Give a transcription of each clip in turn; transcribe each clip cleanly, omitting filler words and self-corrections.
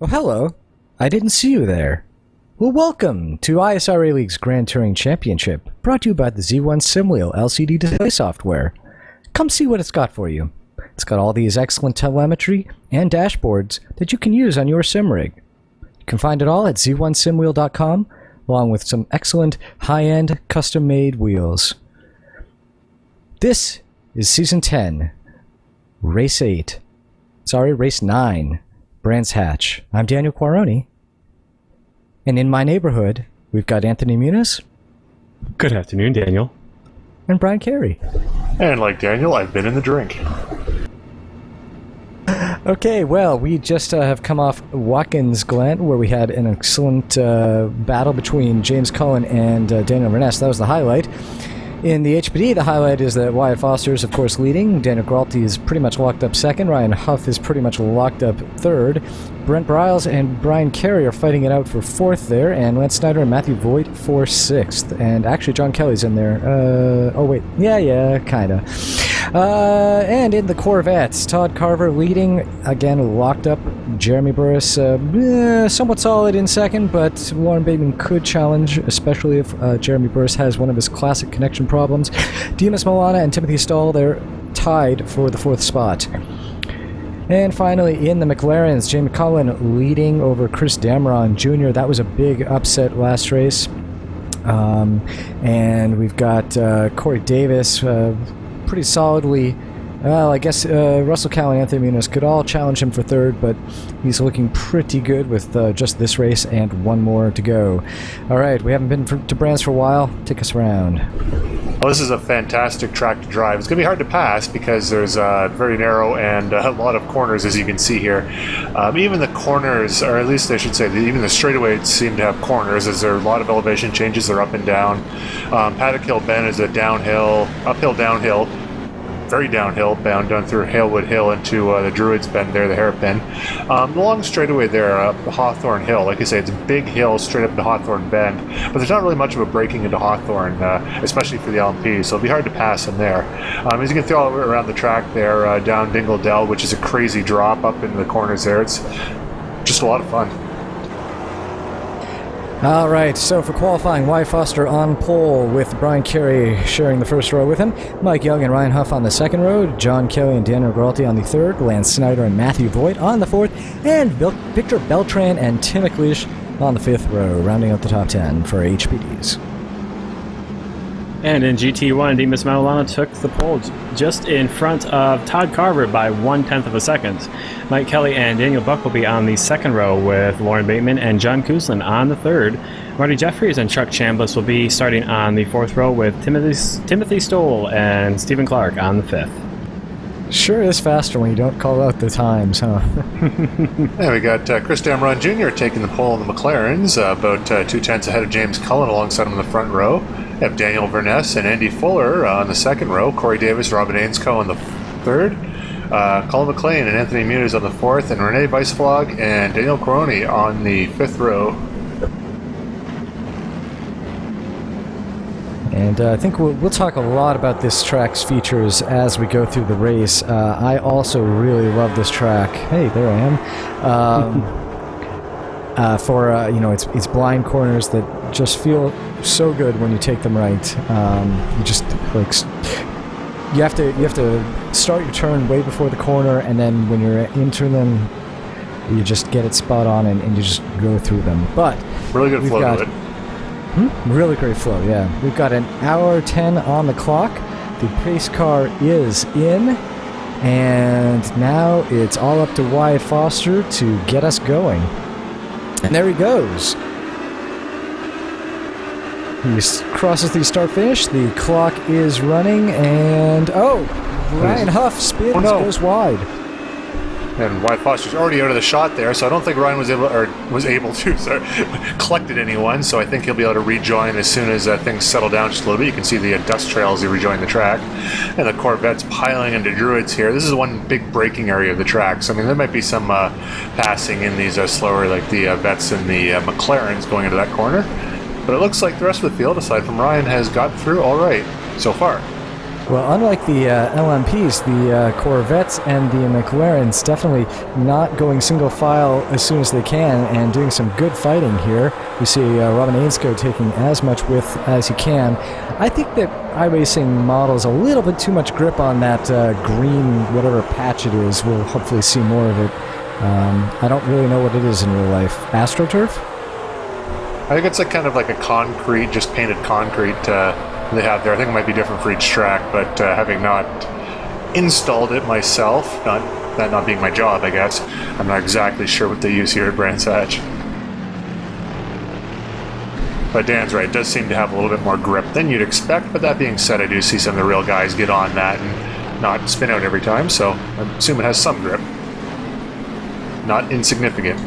Oh, hello. I didn't see you there. Well, welcome to ISRA League's Grand Touring Championship, brought to you by the Z1 SimWheel LCD display software. Come see what it's got for you. It's got all these excellent telemetry and dashboards that you can use on your sim rig. You can find it all at z1simwheel.com, along with some excellent high-end custom-made wheels. This is Season 10, Race 9. Brands Hatch. I'm Daniel Quaroni. And in my neighborhood, we've got Anthony Muniz. Good afternoon, Daniel. And Brian Carey. And like Daniel, I've been in the drink. Okay, well, we just have come off Watkins Glen, where we had an excellent battle between James Cullen and Daniel Verness. That was the highlight. In the HPD, the highlight is that Wyatt Foster is, of course, leading. Daniel Gralty is pretty much locked up second. Ryan Huff is pretty much locked up third. Brent Briles and Brian Carey are fighting it out for fourth there, and Lance Snyder and Matthew Voigt for sixth. And actually, John Kelly's in there. Oh, wait. Yeah, kinda. And in the Corvettes, Todd Carver leading, again, locked up. Jeremy Burris, somewhat solid in second, but Lauren Bateman could challenge, especially if Jeremy Burris has one of his classic connection problems. Dimas Milana and Timothy Stahl, they're tied for the fourth spot. And finally, in the McLarens, James Cullen leading over Chris Damron Jr. That was a big upset last race. And we've got Corey Davis pretty solidly. Well, I guess Russell Cowan and Anthony Muniz could all challenge him for third, but he's looking pretty good with just this race and one more to go. All right, we haven't been to Brands for a while. Take us around. Well, this is a fantastic track to drive. It's going to be hard to pass because there's very narrow and a lot of corners, as you can see here. Even the corners, or at least I should say, even the straightaways seem to have corners, as there are a lot of elevation changes. They're up and down. Paddock Hill Bend is a uphill, downhill. Very downhill, bound down through Halewood Hill into the Druids Bend there, the hairpin. The long straightaway there, Hawthorne Hill, like I say, it's a big hill straight up to Hawthorne Bend, but there's not really much of a braking into Hawthorne, especially for the LMP, so it'll be hard to pass in there. As you can see all around the track there, down Dingle Dell, which is a crazy drop up in the corners there. It's just a lot of fun. All right, so for qualifying, Wyatt Foster on pole with Brian Carey sharing the first row with him, Mike Young and Ryan Huff on the second row, John Kelly and Daniel Gralty on the third, Lance Snyder and Matthew Voigt on the fourth, and Victor Beltran and Tim McLeish on the fifth row, rounding out the top 10 for HPDs. And in GT1, Dimas Milana took the pole just in front of Todd Carver by 1/10 of a second. Mike Kelly and Daniel Buck will be on the second row with Lauren Bateman and John Kuslin on the third. Marty Jeffries and Chuck Chambliss will be starting on the fourth row with Timothy Stoll and Stephen Clark on the fifth. Sure is faster when you don't call out the times, huh? Yeah, we got Chris Damron Jr. taking the pole in the McLarens, about 2/10 ahead of James Cullen alongside him in the front row. We have Daniel Verness and Andy Fuller on the second row, Corey Davis, Robin Ainscoe on the third, Colin McLean and Anthony Muniz on the fourth, and Renee Weissflog and Daniel Coroni on the fifth row. And I think we'll talk a lot about this track's features as we go through the race. I also really love this track. Hey, there I am. It's blind corners that just feel so good when you take them right. You have to start your turn way before the corner, and then when you're into them, you just get it spot on and you just go through them. But really good flow to it. Really great flow, yeah. We've got an hour 10 on the clock. The pace car is in, and now it's all up to Wyatt Foster to get us going. And there he goes. He crosses the start finish. The clock is running, and Ryan Huff spins, goes wide. And Wyatt Foster's already out of the shot there, so I don't think Ryan was able to collected anyone. So I think he'll be able to rejoin as soon as things settle down just a little bit. You can see the dust trail as he rejoined the track, and the Corvette's piling into Druids here. This is one big braking area of the track, so I mean there might be some passing in these slower, like the Vets and the McLarens going into that corner. But it looks like the rest of the field, aside from Ryan, has got through all right so far. Well, unlike the LMPs, the Corvettes and the McLarens definitely not going single file as soon as they can and doing some good fighting here. We see Robin Ainscough taking as much width as he can. I think that iRacing models a little bit too much grip on that green, whatever patch it is. We'll hopefully see more of it. I don't really know what it is in real life. AstroTurf? I think it's like kind of like a concrete, just painted concrete they have there. I think it might be different for each track, but having not installed it myself, that not being my job, I guess, I'm not exactly sure what they use here at Brands Hatch. But Dan's right, it does seem to have a little bit more grip than you'd expect, but that being said, I do see some of the real guys get on that and not spin out every time, so I assume it has some grip. Not insignificant.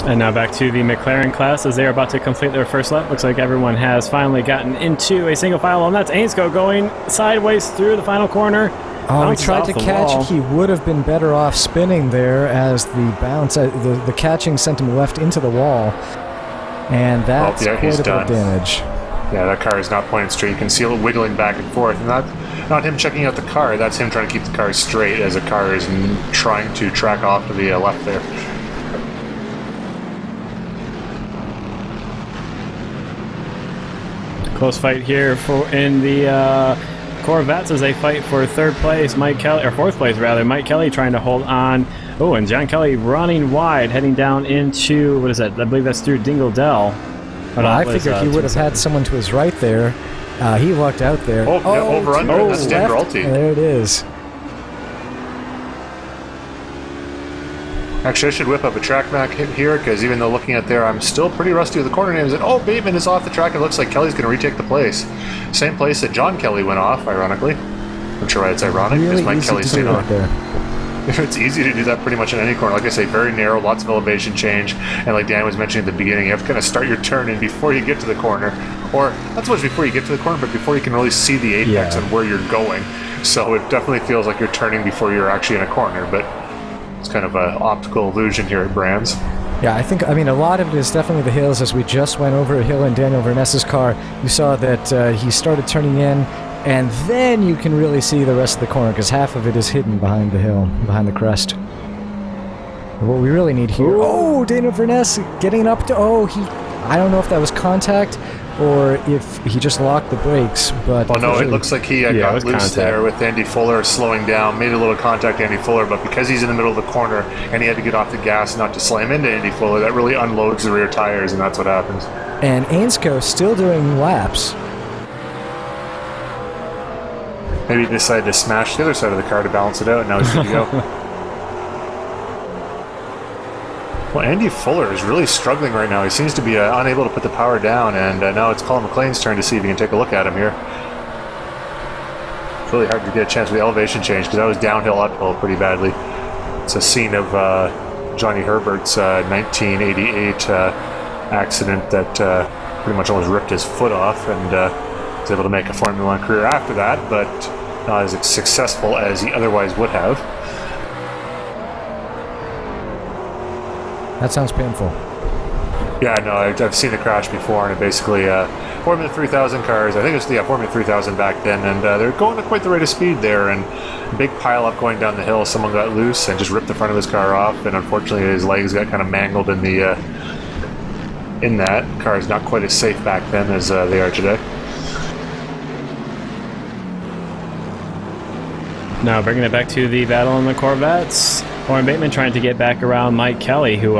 And now back to the McLaren class as they're about to complete their first lap. Looks like everyone has finally gotten into a single file, and that's Ainscough going sideways through the final corner. Oh, he tried to catch it. He would have been better off spinning there as the bounce, the catching sent him left into the wall. And that's quite a bit of damage. Yeah, that car is not pointed straight. You can see it wiggling back and forth. And not him checking out the car. That's him trying to keep the car straight as the car is trying to track off to the left there. Close fight here in the Corvettes as they fight for third place. Mike Kelly, or fourth place rather. Mike Kelly trying to hold on. Oh, and John Kelly running wide, heading down into, what is that? I believe that's through Dingle Dell. Well, I figured he would have had someone to his right there. He lucked out there. Oh, yeah, over under. That's Dan Gralty. There it is. Actually, I should whip up a track map here, because even though looking at there, I'm still pretty rusty with the corner names. And Bateman is off the track. It looks like Kelly's going to retake the place. Same place that John Kelly went off, ironically. I'm sure why it's ironic, because Mike Kelly stayed on. It's easy to do that pretty much in any corner. Like I say, very narrow, lots of elevation change. And like Dan was mentioning at the beginning, you have to kind of start your turn in before you get to the corner. Or not so much before you get to the corner, but before you can really see the apex and where you're going. So it definitely feels like you're turning before you're actually in a corner. But it's kind of an optical illusion here at Brands. Yeah, I mean, a lot of it is definitely the hills. As we just went over a hill in Daniel Verness's car, you saw that he started turning in, and then you can really see the rest of the corner, because half of it is hidden behind the hill, behind the crest. What we really need here... Oh, Daniel Verness getting up to... I don't know if that was contact or if he just locked the brakes, but... Well, no, it looks like he got loose contact there with Andy Fuller slowing down, made a little contact to Andy Fuller, but because he's in the middle of the corner and he had to get off the gas not to slam into Andy Fuller, that really unloads the rear tires, and that's what happens. And Ainscough still doing laps. Maybe he decided to smash the other side of the car to balance it out, and now he's good to go. Well, Andy Fuller is really struggling right now. He seems to be unable to put the power down, and now it's Colin McLean's turn to see if he can take a look at him here. It's really hard to get a chance with the elevation change, because that was downhill, uphill pretty badly. It's a scene of Johnny Herbert's 1988 accident that pretty much almost ripped his foot off, and was able to make a Formula One career after that, but not as successful as he otherwise would have. That sounds painful. Yeah, no, I've seen the crash before, and it basically Formula 3000 cars. I think it was Formula 3000 back then, and they're going at quite the rate of speed there, and big pile up going down the hill. Someone got loose and just ripped the front of his car off, and unfortunately his legs got kind of mangled in the in that. Car is not quite as safe back then as they are today. Now bringing it back to the battle in the Corvettes. Warren Bateman trying to get back around Mike Kelly, who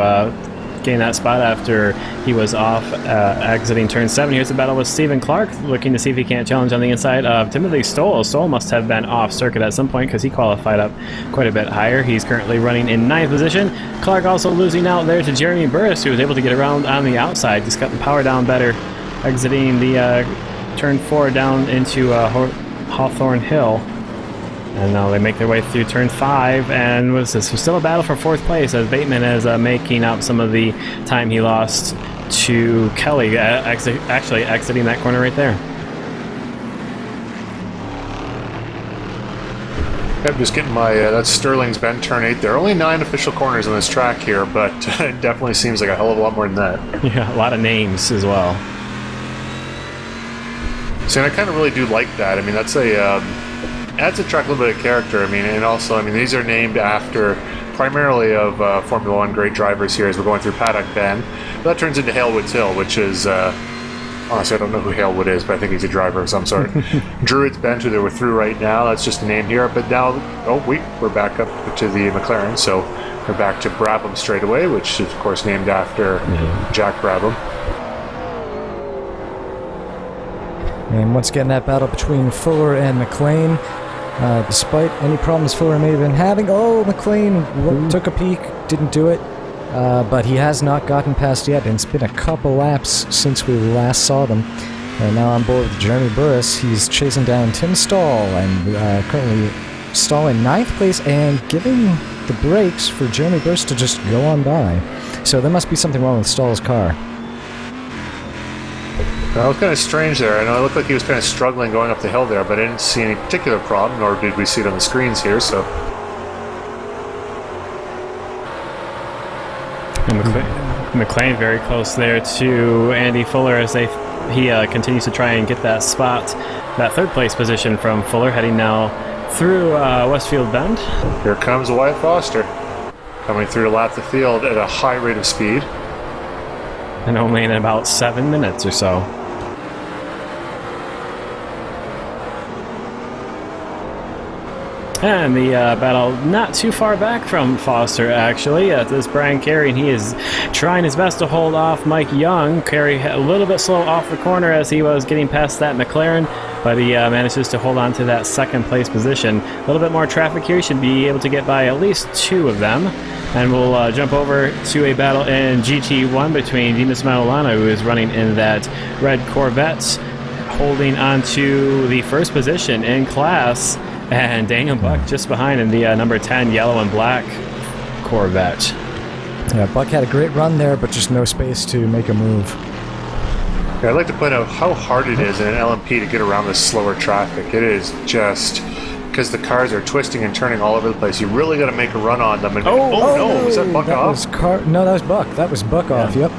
gained that spot after he was off exiting turn 7. Here's the battle with Stephen Clark, looking to see if he can't challenge on the inside of Timothy Stoll. Stoll must have been off circuit at some point because he qualified up quite a bit higher. He's currently running in 9th position. Clark also losing out there to Jeremy Burris, who was able to get around on the outside. Just got the power down better, exiting the turn 4 down into Hawthorne Hill. And now they make their way through turn 5, and this was still a battle for 4th place as Bateman is making up some of the time he lost to Kelly, actually exiting that corner right there. I'm just getting my, that's Sterling's Bend turn 8 there. Only 9 official corners on this track here, but it definitely seems like a hell of a lot more than that. Yeah, a lot of names as well. So I kind of really do like that. I mean, that's adds a track a little bit of character. I mean, and also, I mean, these are named after primarily of Formula One great drivers here as we're going through Paddock Bend. That turns into Halewood's Hill, which is, honestly, I don't know who Halewood is, but I think he's a driver of some sort. Druids Bend, who they were through right now, that's just a name here. But now, we're back up to the McLaren, so we're back to Brabham straightaway, which is, of course, named after Jack Brabham. And once again, that battle between Fuller and McLean. Despite any problems Fuller may have been having, McLean took a peek, didn't do it, but he has not gotten past yet, and it's been a couple laps since we last saw them. And now on board with Jeremy Burris, he's chasing down Tim Stahl, and currently Stahl in 9th place, and giving the brakes for Jeremy Burris to just go on by. So there must be something wrong with Stahl's car. That was kind of strange there. I know it looked like he was kind of struggling going up the hill there, but I didn't see any particular problem, nor did we see it on the screens here, so... And McLean very close there to Andy Fuller as he continues to try and get that spot, that 3rd place position from Fuller, heading now through Westfield Bend. Here comes Wyatt Foster, coming through to lap the field at a high rate of speed. And only in about 7 minutes or so. And the battle not too far back from Foster, actually. This is Brian Carey, and he is trying his best to hold off Mike Young. Carey a little bit slow off the corner as he was getting past that McLaren, but he manages to hold on to that 2nd place position. A little bit more traffic here. Should be able to get by at least 2 of them. And we'll jump over to a battle in GT1 between Dimas Maulana, who is running in that red Corvette, holding on to the 1st position in class, and Daniel Buck just behind in the number 10 yellow and black Corvette. Yeah, Buck had a great run there, but just no space to make a move. Yeah, I'd like to point out how hard it is in an LMP to get around this slower traffic. It is just... because the cars are twisting and turning all over the place. You really got to make a run on them. And no, was that Buck off? No, that was Buck. That was Buck off, yep.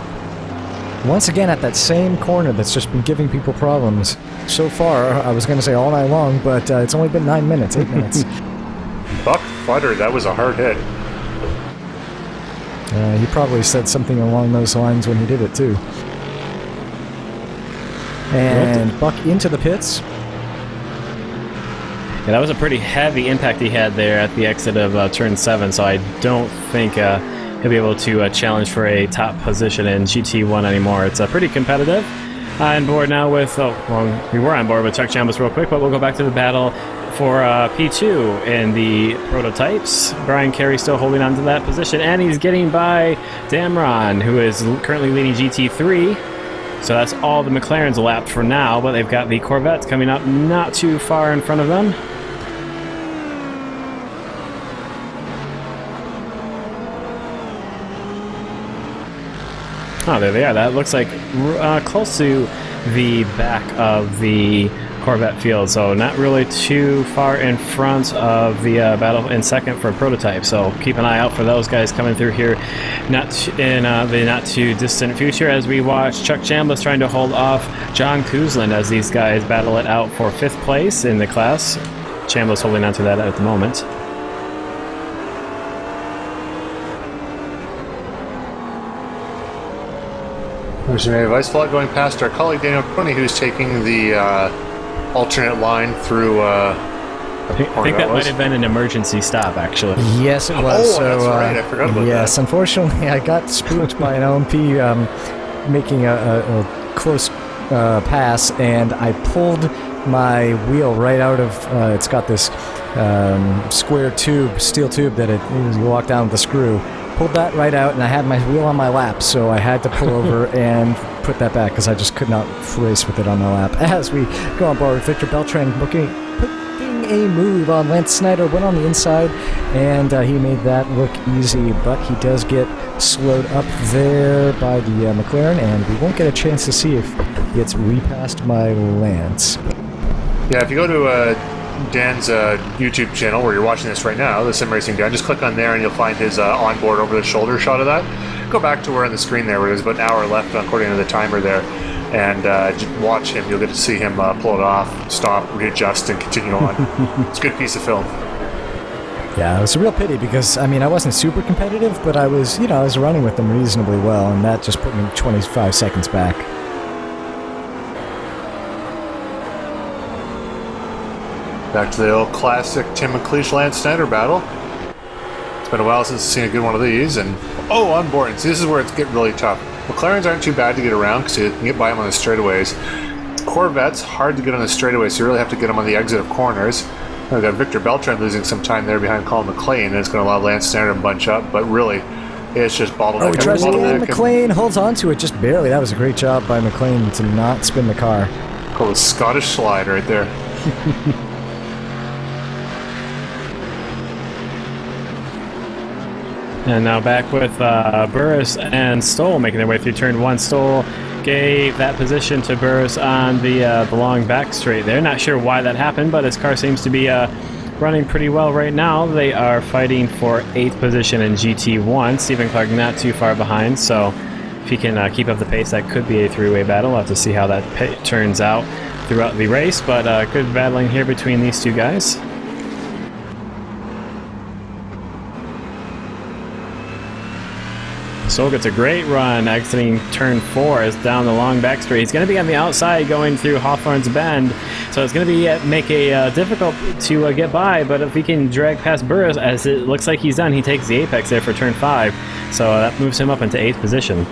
Once again at that same corner that's just been giving people problems. So far, I was going to say all night long, but it's only been 8 minutes. Buck Futter, that was a hard hit. He probably said something along those lines when he did it, too. And Buck into the pits. Yeah, that was a pretty heavy impact he had there at the exit of turn 7, so I don't think he'll be able to challenge for a top position in GT1 anymore. It's pretty competitive. On board now with, we were on board with Chuck Chambers real quick, but we'll go back to the battle for P2 in the prototypes. Brian Carey still holding on to that position, and he's getting by Damron, who is currently leading GT3. So that's all the McLarens lapped for now, but they've got the Corvettes coming up not too far in front of them. Oh, there they are. That looks like close to the back of the Corvette field, so not really too far in front of the battle in 2nd for prototype. So keep an eye out for those guys coming through here, not in the not too distant future, as we watch Chuck Chambliss trying to hold off John Kuzlin as these guys battle it out for 5th place in the class. Chambliss holding on to that at the moment. There's a vice flight going past our colleague Daniel Coney, who's taking the alternate line through. I think that might have been an emergency stop, actually. Yes, it was. Oh, that's right. I forgot about that. Yes, unfortunately, I got spooked by an LMP making a close pass, and I pulled my wheel right out of. It's got this square tube, steel tube that you walk down with the screw. Pulled that right out, and I had my wheel on my lap, so I had to pull over and put that back because I just could not race with it on my lap. As we go on board with Victor Beltran putting a move on Lance Snyder, went on the inside, and he made that look easy, but he does get slowed up there by the McLaren, and we won't get a chance to see if he gets repassed by Lance. Yeah, if you go to Dan's YouTube channel where you're watching this right now, the Sim Racing Dan, just click on there and you'll find his onboard over-the-shoulder shot of that. Go back to where on the screen there where there's about an hour left according to the timer there. and just watch him. You'll get to see him pull it off, stop, readjust, and continue on. It's a good piece of film. Yeah, it was a real pity because, I mean, I wasn't super competitive, but I was, I was running with them reasonably well, and that just put me 25 seconds back. Back to the old classic Tim McLeish Lance Snyder battle. It's been a while since I've seen a good one of these, and on board. See, this is where it's getting really tough. McLarens aren't too bad to get around because you can get by them on the straightaways. Corvettes, hard to get on the straightaways, so you really have to get them on the exit of corners. We've got Victor Beltran losing some time there behind Colin McLean, and it's going to allow Lance Snyder to bunch up, but really, it's just bottleneck. Oh, he tries again. McLean holds on to it just barely. That was a great job by McLean to not spin the car. Called a Scottish slide right there. And now back with Burris and Stoll making their way through turn 1. Stoll gave that position to Burris on the long back straight there. Not sure why that happened, but his car seems to be running pretty well right now. They are fighting for 8th position in GT1. Stephen Clark not too far behind, so if he can keep up the pace, that could be a three-way battle. We'll have to see how that turns out throughout the race, but good battling here between these two guys. Stoll gets a great run exiting turn 4 is down the long back straight. He's going to be on the outside going through Hawthorne's Bend, so it's going to be make a difficult to get by, but if he can drag past Burris, as it looks like he's done, he takes the apex there for turn 5, so that moves him up into 8th position.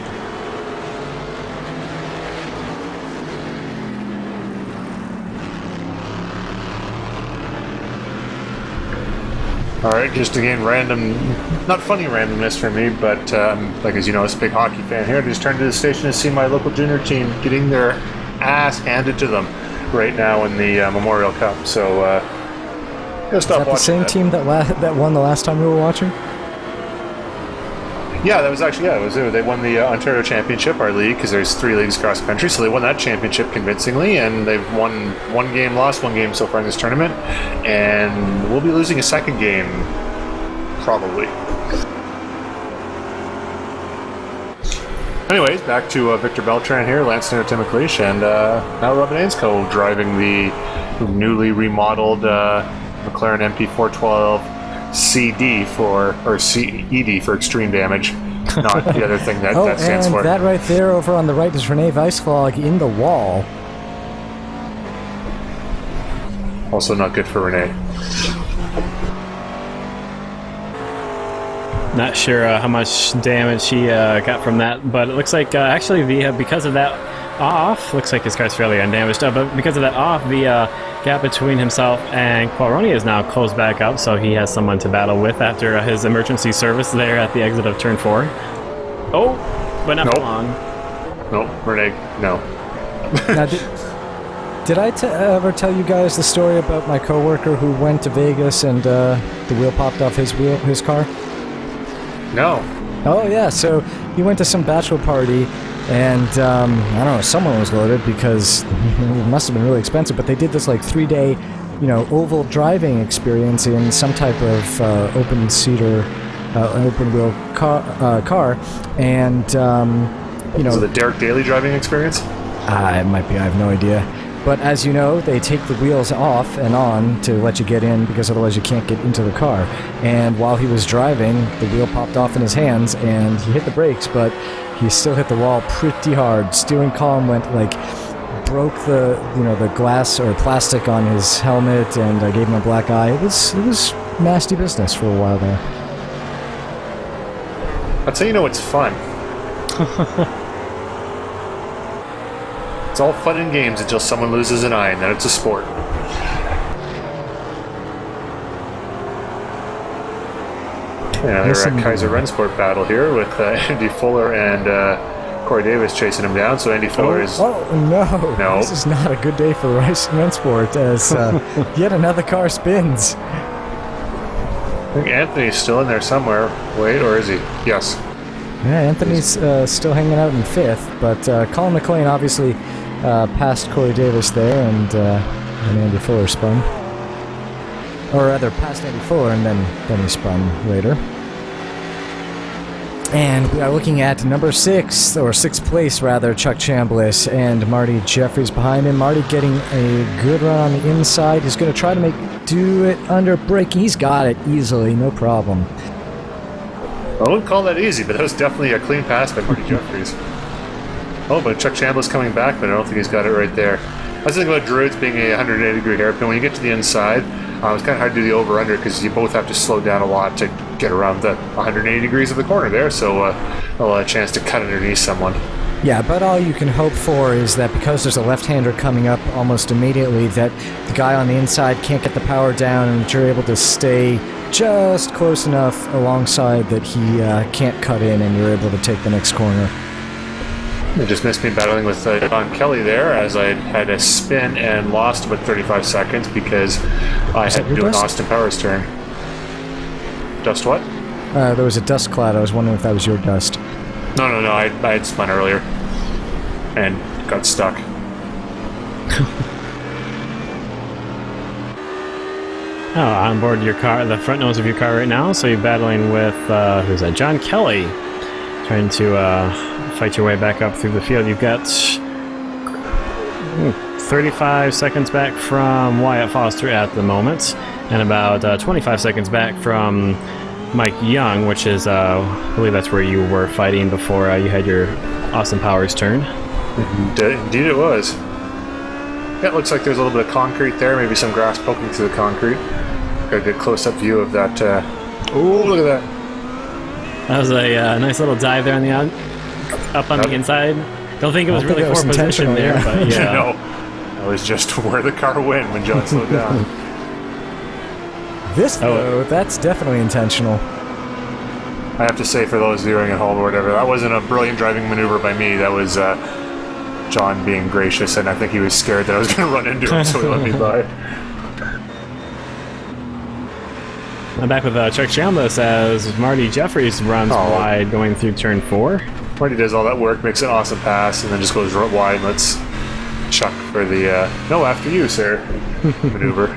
Alright, just again, random, not funny randomness for me, but like as you know, as a big hockey fan here, I just turned to the station to see my local junior team getting their ass handed to them right now in the Memorial Cup. So, gonna stop watching. Is that the same team that won the last time we were watching? Yeah, that was actually, it was. They won the Ontario Championship, our league, because there's 3 leagues across the country, so they won that championship convincingly, and they've won 1 game, lost 1 game so far in this tournament, and we'll be losing a 2nd game, probably. Anyways, back to Victor Beltran here, Lance Snyder, Tim McLeish, and now Robin Ainscoe driving the newly remodeled McLaren MP412 CD or CED for extreme damage, not the other thing that stands for. And that right there over on the right is Renee Weissflog in the wall. Also not good for Renee. Not sure how much damage she got from that, but it looks like actually because of that off, looks like his car's fairly undamaged, but because of that off, the gap between himself and Qualroni is now closed back up, so he has someone to battle with after his emergency service there at the exit of turn 4. Oh, but not for long. Nope, Renee, no. Now, did I ever tell you guys the story about my coworker who went to Vegas and the wheel popped off his car? No. Oh yeah, so he went to some bachelor party, and I don't know, someone was loaded because it must have been really expensive, but they did this like 3-day, oval driving experience in some type of open wheel car, and So the Derek Daly driving experience? It might be, I have no idea. But as you know, they take the wheels off and on to let you get in because otherwise you can't get into the car. And while he was driving, the wheel popped off in his hands and he hit the brakes, but he still hit the wall pretty hard. Steering column broke the glass or plastic on his helmet, and I gave him a black eye. It was nasty business for a while there. That's how you know it's fun. It's all fun and games until someone loses an eye, and then it's a sport. Yeah, they're at Kaiser Rennsport battle here with Andy Fuller and Corey Davis chasing him down. So Andy Fuller is... Oh, no. This is not a good day for Rennsport as yet another car spins. I think Anthony's still in there somewhere. Wait, or is he? Yes. Yeah, Anthony's still hanging out in 5th, but Colin McLean obviously passed Corey Davis there, and Andy Fuller spun. Or rather, passed Andy Fuller, and then he spun later. And we are looking at number 6, or 6th place rather, Chuck Chambliss, and Marty Jeffries behind him. Marty getting a good run on the inside. He's going to try to do it under braking. He's got it easily, no problem. I wouldn't call that easy, but that was definitely a clean pass by Marty Jeffries. Oh, but Chuck Chambliss coming back, but I don't think he's got it right there. I was thinking about Druids being a 180-degree hairpin. When you get to the inside, it's kind of hard to do the over-under because you both have to slow down a lot to get around the 180 degrees of the corner there, so a chance to cut underneath someone. Yeah, but all you can hope for is that because there's a left-hander coming up almost immediately, that the guy on the inside can't get the power down and you're able to stay just close enough alongside that he can't cut in and you're able to take the next corner. It just missed me battling with John Kelly there as I had a spin and lost about 35 seconds because I had to do an Austin Powers turn. Dust what? There was a dust cloud. I was wondering if that was your dust. No. I had spun earlier and got stuck. On board your car, the front nose of your car right now. So you're battling with who's that? John Kelly, trying to fight your way back up through the field. You've got 35 seconds back from Wyatt Foster at the moment, and about 25 seconds back from Mike Young, which is, I believe that's where you were fighting before you had your Austin Powers turn. Indeed it was. Yeah, it looks like there's a little bit of concrete there, maybe some grass poking through the concrete. Got a good close-up view of that. Oh, look at that. That was a nice little dive there on the up on the inside. Don't think it was really poor position there, but yeah. No, that was just where the car went when John slowed down. This, though, that's definitely intentional. I have to say, for those viewing at home or whatever, that wasn't a brilliant driving maneuver by me. That was John being gracious, and I think he was scared that I was going to run into him, so he let me by. I'm back with Chuck Chambliss as Marty Jeffries runs wide going through turn 4. Marty does all that work, makes an awesome pass, and then just goes wide and lets Chuck for the no, after you, sir maneuver.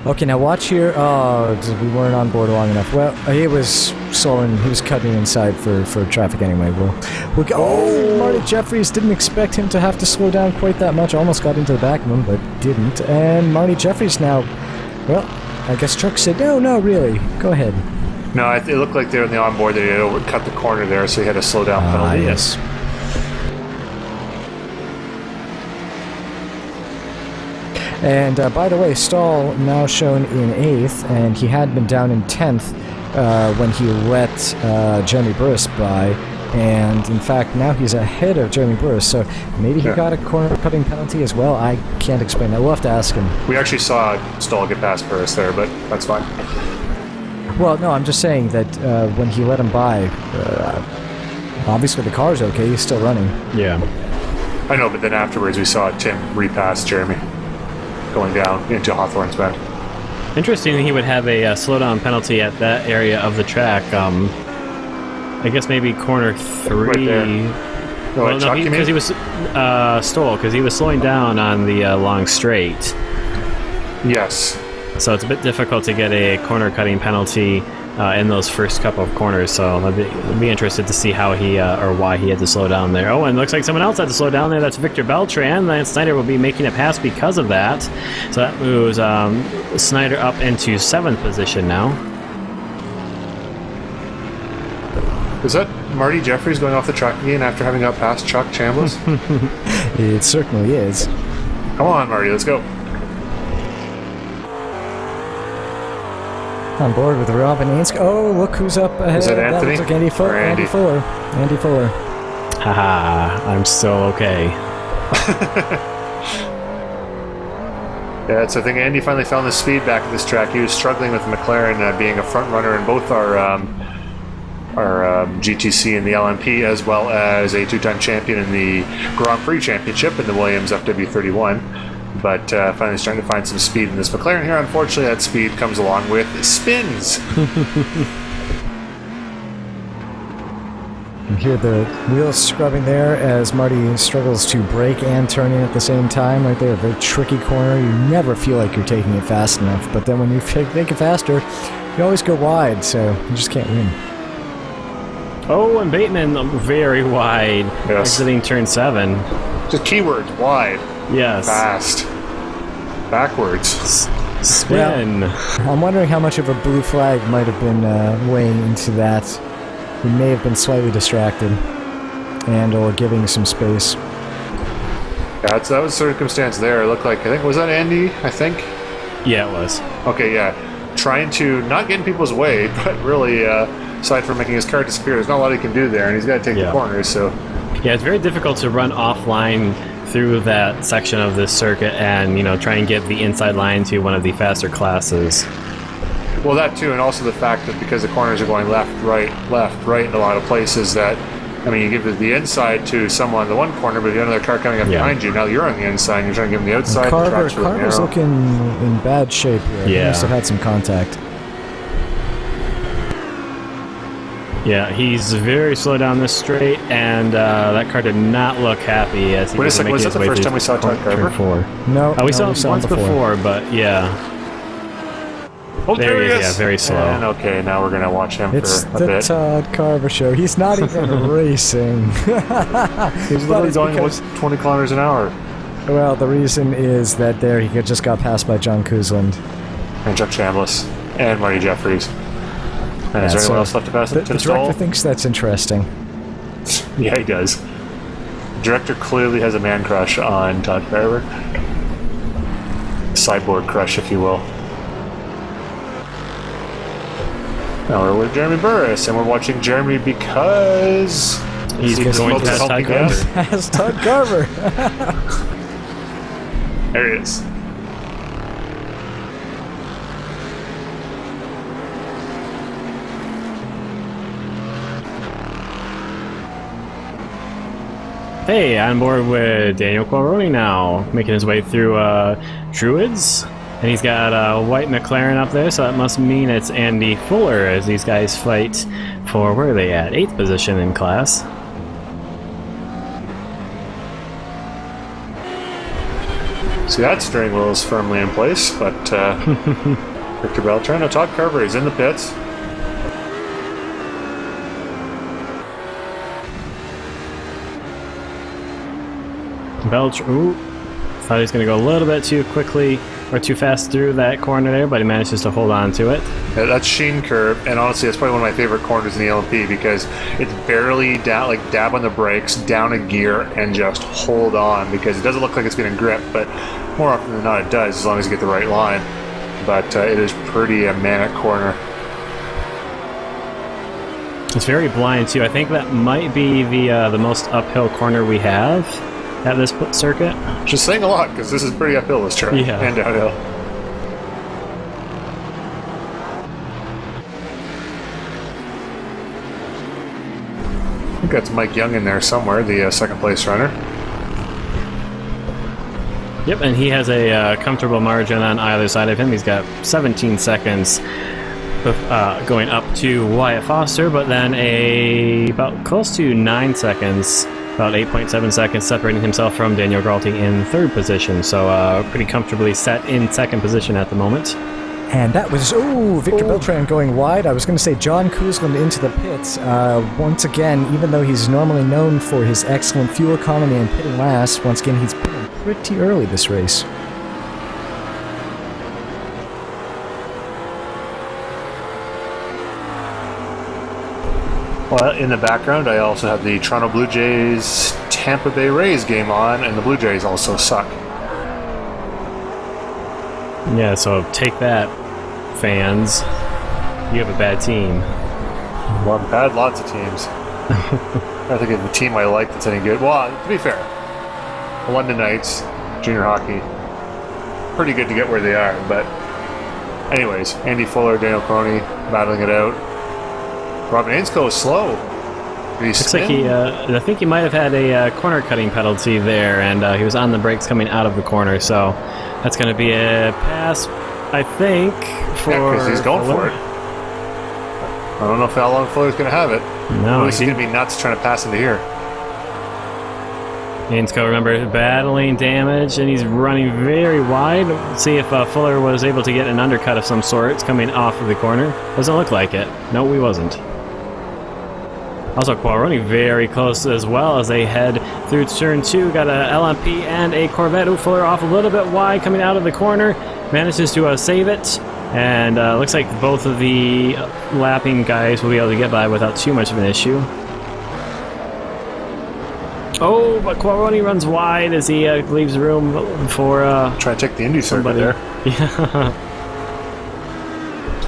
Okay, now watch here. Oh, we weren't on board long enough. Well, he was slowing. He was cutting inside for traffic anyway. Marty Jeffries didn't expect him to have to slow down quite that much. Almost got into the back of him, but didn't. And Marty Jeffries now, well, I guess Chuck said, no, really, go ahead. No, it looked like they were in the onboard. They had cut the corner there, so he had a slow down penalty. Yes. And by the way, Stahl now shown in 8th, and he had been down in 10th when he let Jeremy Burris by. And in fact, now he's ahead of Jeremy Burris, so maybe he got a corner cutting penalty as well. I can't explain that. We'll have to ask him. We actually saw Stahl get past Burris there, but that's fine. Well, no, I'm just saying that when he let him by, obviously the car's okay. He's still running. Yeah. I know, but then afterwards we saw Tim repass Jeremy going down into Hawthorne's bend. Interesting that he would have a slowdown penalty at that area of the track. I guess maybe corner 3. Right there. Because he was Stoll, because he was slowing down on the long straight. Yes. So it's a bit difficult to get a corner cutting penalty in those first couple of corners. So I'd be interested to see how he or why he had to slow down there. Oh, and it looks like someone else had to slow down there. That's Victor Beltran. Lance Snyder will be making a pass because of that. So that moves Snyder up into 7th position now. Is that Marty Jeffries going off the track again after having got past Chuck Chambliss? It certainly is. Come on, Marty, let's go. On board with Robin Ainske. Oh, look who's up ahead. Is that Anthony? That looks like Andy Fuller. Andy Fuller. Andy Fuller. Haha, I'm still okay. Yeah, so I think Andy finally found the speed back at this track. He was struggling with McLaren being a front runner in both our GTC and the LMP, as well as a 2-time champion in the Grand Prix Championship in the Williams FW31. But finally starting to find some speed in this McLaren here. Unfortunately, that speed comes along with spins. You hear the wheels scrubbing there as Marty struggles to brake and turn in at the same time. Right there, a very tricky corner. You never feel like you're taking it fast enough, but then when you make it faster, you always go wide, so you just can't win. Oh, and Bateman very wide, Yes. exiting turn 7. Just keywords, wide, Yes. fast, backwards. Spin. I'm wondering how much of a blue flag might have been weighing into that. He may have been slightly distracted and or giving some space. Yeah, that was circumstance there. It looked like, I think, was that Andy, I think? Yeah, it was. Okay, yeah. Trying to not get in people's way, but really, aside from making his car disappear, there's not a lot he can do there, and he's got to take the corners, so... Yeah, it's very difficult to run offline through that section of this circuit and, try and get the inside line to one of the faster classes. Well, that too, and also the fact that because the corners are going left, right in a lot of places, that, I mean, you give the inside to someone on the one corner, but you have another car coming up behind you. Now you're on the inside, and you're trying to give him the outside. Carver's looking in bad shape here. Yeah. He must have had some contact. Yeah, he's very slow down this straight, and that car did not look happy as he Wait a was second, making was that his the way first through time we saw Todd Carver? turn 4. No, We saw him once before, but yeah. Oh, there he is. Yeah, very slow. And okay, now we're going to watch him It's for a the bit. Todd Carver show. He's not even racing. He's literally going with 20 kilometers an hour. Well, the reason is that there he just got passed by John Kuzland. And Chuck Chambliss. And Marty Jeffries. And is there anyone else left to pass it? The director thinks that's interesting. Yeah, he does. The director clearly has a man crush on Todd Carver. Cyborg crush, if you will. Now we're with Jeremy Burris, and we're watching Jeremy because... He's going past Todd Carver. Past Todd Carver. There he is. Hey, on board with Daniel Qualroni now, making his way through Druids. And he's got a white McLaren up there, so that must mean it's Andy Fuller as these guys fight for, where are they at? 8th position in class. See, that steering wheel is firmly in place, but Victor Beltran, no, Todd Carver is in the pits. Ooh, thought he was going to go a little bit too quickly or too fast through that corner there, but he manages to hold on to it. Yeah, that's Sheen curve, and honestly, that's probably one of my favorite corners in the LMP because it's barely down, like dab on the brakes, down a gear, and just hold on because it doesn't look like it's going to grip, but more often than not, it does as long as you get the right line. But it is pretty a manic corner. It's very blind too. I think that might be the most uphill corner we have at this circuit. Just saying a lot because this is pretty uphill this track and downhill. I think that's Mike Young in there somewhere, the second place runner. Yep, and he has a comfortable margin on either side of him. He's got 17 seconds going up to Wyatt Foster, but then about close to 9 seconds, about 8.7 seconds separating himself from Daniel Galti in 3rd position. So pretty comfortably set in 2nd position at the moment. And that was, Victor Beltran going wide. I was going to say John Kuzland into the pits. Once again, even though he's normally known for his excellent fuel economy and pitting last, once again, he's pitting pretty early this race. Well, in the background, I also have the Toronto Blue Jays Tampa Bay Rays game on, and the Blue Jays also suck. Yeah, so take that, fans. You have a bad team. Well, I've had lots of teams. I think of the team I like that's any good. Well, to be fair, the London Knights, junior hockey, pretty good to get where they are. But anyways, Andy Fuller, Daniel Crony battling it out. Robin Ainscoe is slow. Looks like I think he might have had a corner cutting penalty there, and he was on the brakes coming out of the corner, so that's going to be a pass, I think, for... Yeah, because he's going for it. I don't know how long Fuller's going to have it. No, he's going to be nuts trying to pass into here. Ainscoe, remember, battling damage, and he's running very wide. Let's see if Fuller was able to get an undercut of some sort. It's coming off of the corner. Doesn't look like it. No, he wasn't. Also, Quaroni very close as well as they head through turn 2. Got a LMP and a Corvette. Ooh, Fuller off a little bit wide coming out of the corner. Manages to save it. And looks like both of the lapping guys will be able to get by without too much of an issue. Oh, but Quaroni runs wide as he leaves room for... Try to take the Indy circuit there. Yeah.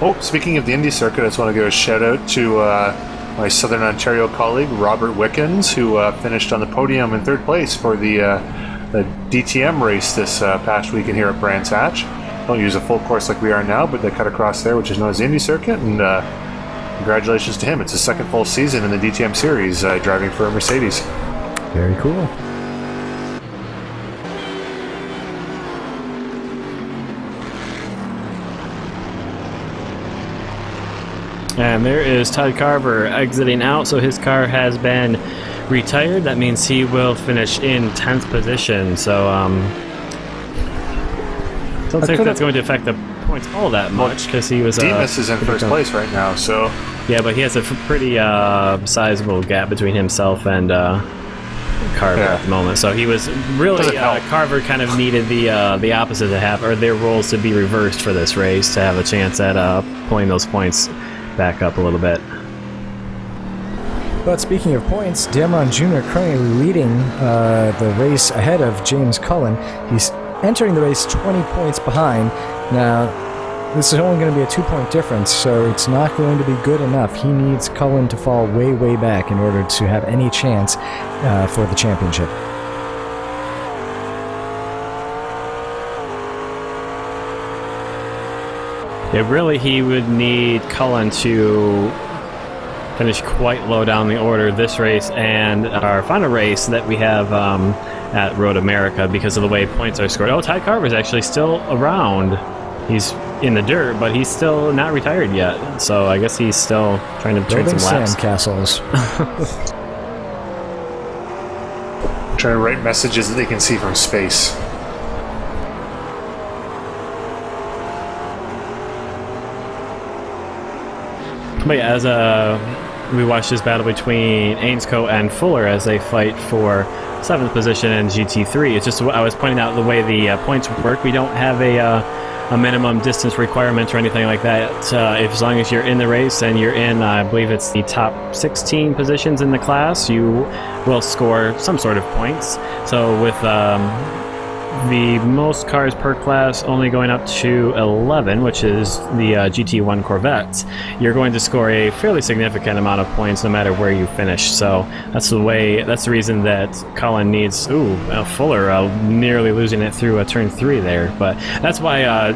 Oh, speaking of the Indy circuit, I just want to give a shout out to my Southern Ontario colleague, Robert Wickens, who finished on the podium in 3rd place for the DTM race this past weekend here at Brands Hatch. Don't use a full course like we are now, but they cut across there, which is known as the Indy circuit, and congratulations to him. It's his 2nd full season in the DTM series, driving for a Mercedes. Very cool. And there is Todd Carver exiting out, so his car has been retired. That means he will finish in 10th position. So, don't think that's going to affect the points all that much because he was. Demas is in 1st place right now, so. Yeah, but he has a pretty sizable gap between himself and Carver at the moment. So he was really Carver kind of needed the opposite to have, or their roles to be reversed for this race to have a chance at pulling those points back up a little bit. But speaking of points, Damron Jr. currently leading the race ahead of James Cullen. He's entering the race 20 points behind. Now, this is only going to be a 2-point difference, so it's not going to be good enough. He needs Cullen to fall way, way back in order to have any chance for the championship. Yeah, really, he would need Cullen to finish quite low down the order this race and our final race that we have at Road America because of the way points are scored. Oh, Ty Carver's actually still around. He's in the dirt, but he's still not retired yet. So I guess he's still trying to trade some laps. Sandcastles. Trying to write messages that they can see from space. But yeah, as we watch this battle between Ainscote and Fuller as they fight for 7th position in GT3. It's just I was pointing out the way the points work. We don't have a minimum distance requirement or anything like that. If as long as you're in the race and you're in, I believe it's the top 16 positions in the class, you will score some sort of points. So with the most cars per class only going up to 11, which is the GT1 Corvettes, you're going to score a fairly significant amount of points no matter where you finish. So that's the reason that Cullen needs Fuller nearly losing it through turn 3 there. But that's why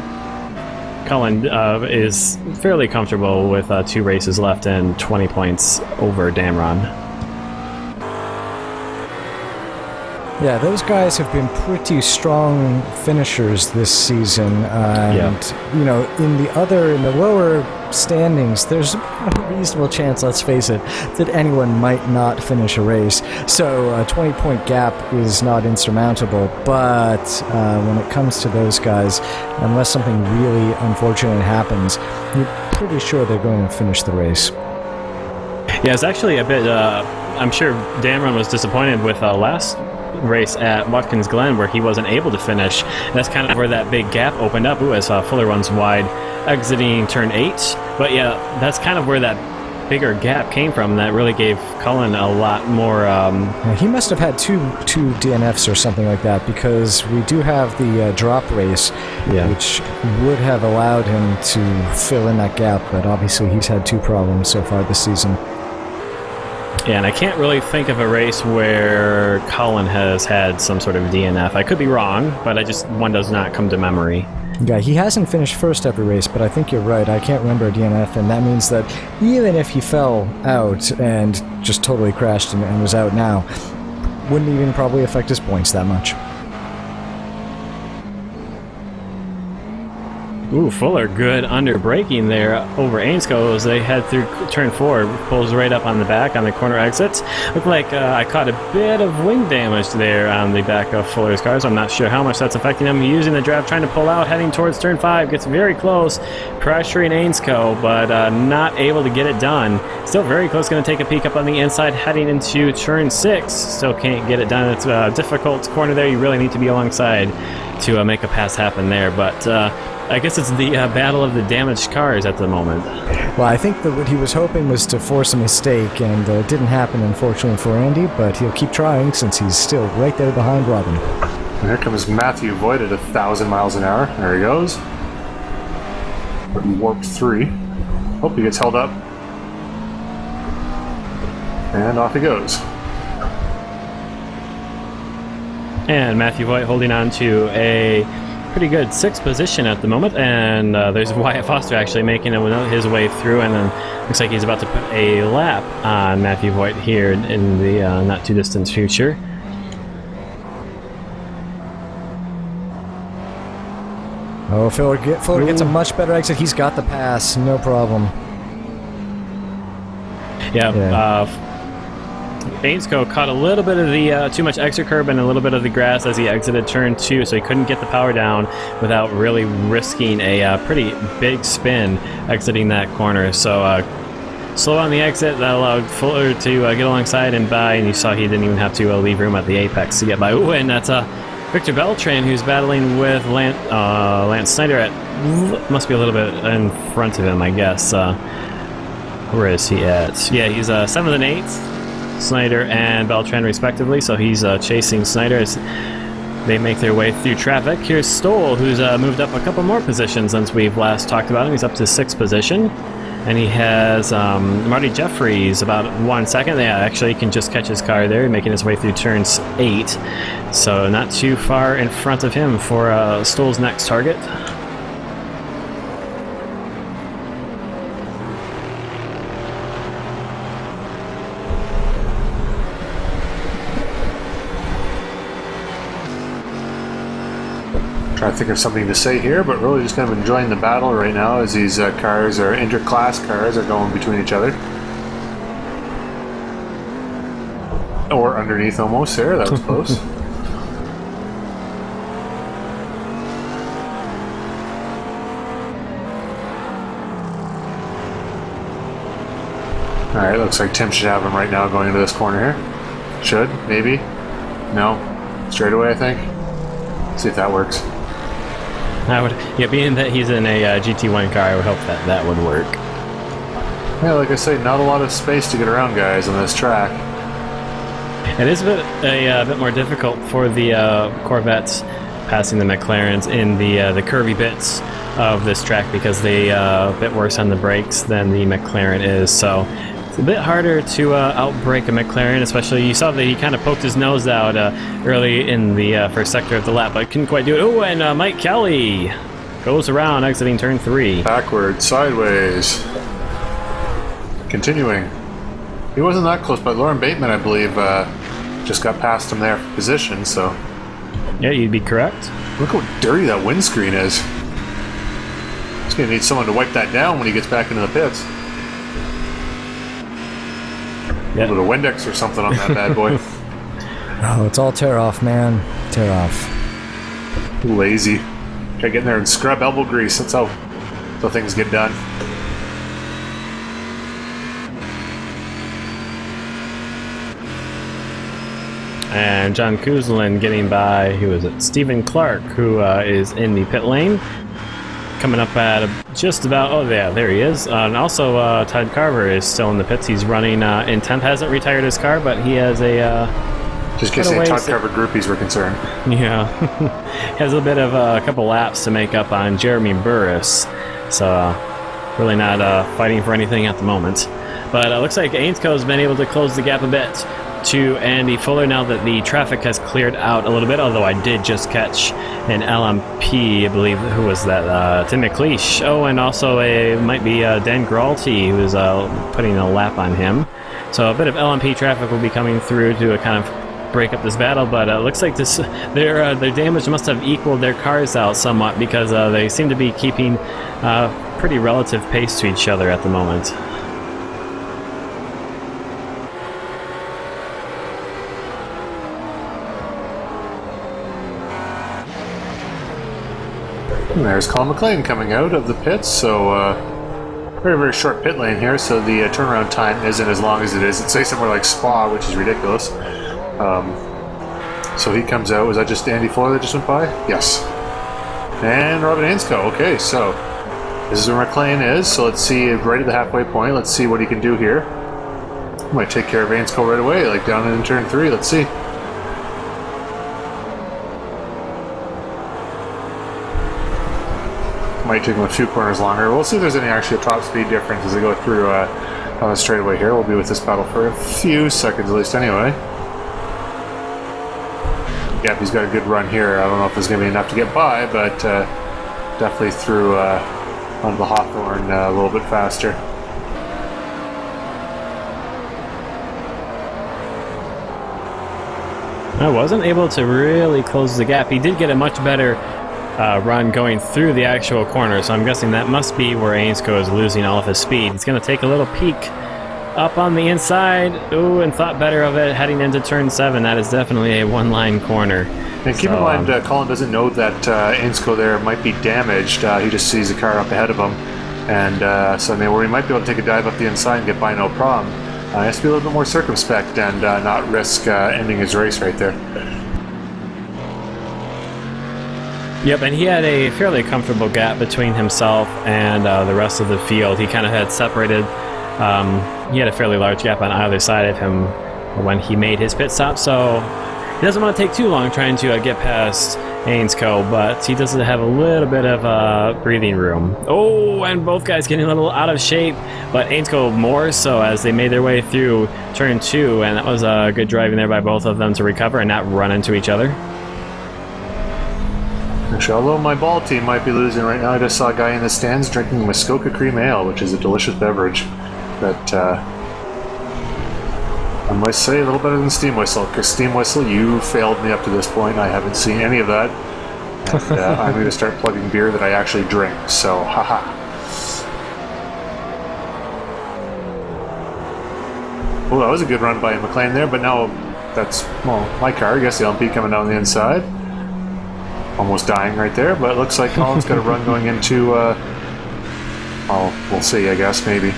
Cullen is fairly comfortable with 2 races left and 20 points over Damron. Yeah, those guys have been pretty strong finishers this season. And, you know, in the lower standings, there's a reasonable chance, let's face it, that anyone might not finish a race. So a 20-point gap is not insurmountable. But when it comes to those guys, unless something really unfortunate happens, you're pretty sure they're going to finish the race. Yeah, it's actually a bit... I'm sure Damron was disappointed with last race at Watkins Glen where he wasn't able to finish. That's kind of where that big gap opened up. Ooh, as Fuller runs wide exiting turn 8. But yeah, that's kind of where that bigger gap came from. That really gave Cullen a lot more... he must have had two DNFs or something like that, because we do have the drop race, which would have allowed him to fill in that gap, but obviously he's had 2 problems so far this season. Yeah, and I can't really think of a race where Cullen has had some sort of DNF. I could be wrong, but one does not come to memory. Yeah, he hasn't finished first every race, but I think you're right. I can't remember a DNF, and that means that even if he fell out and just totally crashed and was out now, wouldn't even probably affect his points that much. Ooh, Fuller, good under braking there over Ainscough as they head through turn 4. Pulls right up on the back on the corner exits. Looked like I caught a bit of wing damage there on the back of Fuller's car, so I'm not sure how much that's affecting him. Using the draft, trying to pull out, heading towards turn 5. Gets very close, pressuring Ainscough, but not able to get it done. Still very close, going to take a peek up on the inside, heading into turn 6. Still can't get it done. It's a difficult corner there. You really need to be alongside to make a pass happen there, but I guess it's the battle of the damaged cars at the moment. Well, I think that what he was hoping was to force a mistake, and it didn't happen, unfortunately, for Andy, but he'll keep trying since he's still right there behind Robin. And here comes Matthew Voigt at 1,000 miles an hour. There he goes. Warped 3. Hope he gets held up. And off he goes. And Matthew Voigt holding on to a pretty good 6th position at the moment, and there's Wyatt Foster actually making his way through, and then looks like he's about to put a lap on Matthew Voigt here in the not too distant future. Oh, Fuller gets a much better exit. He's got the pass, no problem. Ainscough caught a little bit of the too much extra curb and a little bit of the grass as he exited turn 2, so he couldn't get the power down without really risking a pretty big spin exiting that corner. So slow on the exit, that allowed Fuller to get alongside and by, and you saw he didn't even have to leave room at the apex to get by. Ooh, and that's Victor Beltran, who's battling with Lance Snyder at, must be a little bit in front of him, I guess. Where is he at? Yeah, he's 7th and 8th. Snyder and Beltran respectively, so he's chasing Snyder as they make their way through traffic. Here's Stoll, who's moved up a couple more positions since we've last talked about him. He's up to 6th position, and he has Marty Jeffries about 1 second. Yeah, actually he can just catch his car there, making his way through turns 8, so not too far in front of him for Stoll's next target. Trying to think of something to say here, but really just kind of enjoying the battle right now as these cars are interclass cars are going between each other. Or underneath almost there, that was close. Alright, looks like Tim should have him right now going into this corner here. Should, maybe. No. Straight away, I think. See if that works. Being that he's in a GT1 car, I would hope that would work. Yeah, like I say, not a lot of space to get around, guys, on this track. It is a bit more difficult for the Corvettes passing the McLarens in the curvy bits of this track because they a bit worse on the brakes than the McLaren is. So it's a bit harder to outbrake a McLaren, especially you saw that he kind of poked his nose out early in the first sector of the lap, but couldn't quite do it. Oh, and Mike Kelly goes around exiting turn 3. Backward, sideways. Continuing. He wasn't that close, but Lauren Bateman, I believe, just got past him there for position, so... Yeah, you'd be correct. Look how dirty that windscreen is. He's going to need someone to wipe that down when he gets back into the pits. Yeah. A little Windex or something on that bad boy. Oh, it's all tear off, man. Tear off. Lazy. Gotta get in there and scrub elbow grease. That's how things get done. And John Kuzlin getting by, who is it? Stephen Clark, who is in the pit lane. Coming up at just about, oh yeah, there he is. And also Todd Carver is still in the pits. He's running in 10th, hasn't retired his car, but he has a... just in case Todd Carver groupies were concerned. Yeah. Has a bit of a couple laps to make up on Jeremy Burris. So really not fighting for anything at the moment. But it looks like Ainsco's been able to close the gap a bit to Andy Fuller now that the traffic has cleared out a little bit, although I did just catch an LMP, I believe. Who was that? Tim McLeish. Oh, and also might be Dan Gralty, who's putting a lap on him. So a bit of LMP traffic will be coming through to kind of break up this battle, but it looks like their damage must have equaled their cars out somewhat, because they seem to be keeping pretty relative pace to each other at the moment. And there's Colin McLean coming out of the pits, so very, very short pit lane here, so the turnaround time isn't as long as it is. It's say somewhere like Spa, which is ridiculous. So he comes out. Was that just Andy Fuller that just went by? Yes. And Robin Ainscough. Okay, so this is where McLean is, so let's see, right at the halfway point, let's see what he can do here. Might take care of Ainscough right away, like down in turn 3, let's see. Might take him a few corners longer. We'll see if there's any actual top speed difference as they go through on the straightaway here. We'll be with this battle for a few seconds at least anyway. Yep, he's got a good run here. I don't know if it's going to be enough to get by, but definitely through onto the Hawthorne a little bit faster. I wasn't able to really close the gap. He did get a much better run going through the actual corner, so I'm guessing that must be where Ainscough is losing all of his speed. He's going to take a little peek up on the inside. Ooh, and thought better of it heading into turn 7. That is definitely a one-line corner. And keep in mind, Colin doesn't know that Ainscough there might be damaged. He just sees the car up ahead of him, and so I mean, where he might be able to take a dive up the inside and get by no problem. He has to be a little bit more circumspect and not risk ending his race right there. Yep, and he had a fairly comfortable gap between himself and the rest of the field. He kind of had separated. He had a fairly large gap on either side of him when he made his pit stop, so he doesn't want to take too long trying to get past Ainscough, but he does have a little bit of breathing room. Oh, and both guys getting a little out of shape, but Ainscough more so as they made their way through turn 2, and that was good driving there by both of them to recover and not run into each other. Actually, although my ball team might be losing right now, I just saw a guy in the stands drinking Muskoka Cream Ale, which is a delicious beverage that I must say a little better than Steam Whistle, because Steam Whistle, you failed me up to this point. I haven't seen any of that, and I'm going to start plugging beer that I actually drink, so haha. Well, that was a good run by McLean there, but now that's, well, my car, I guess the LMP coming down the inside. Almost dying right there, but it looks like Colin's got a run going into, well, we'll see, I guess, maybe.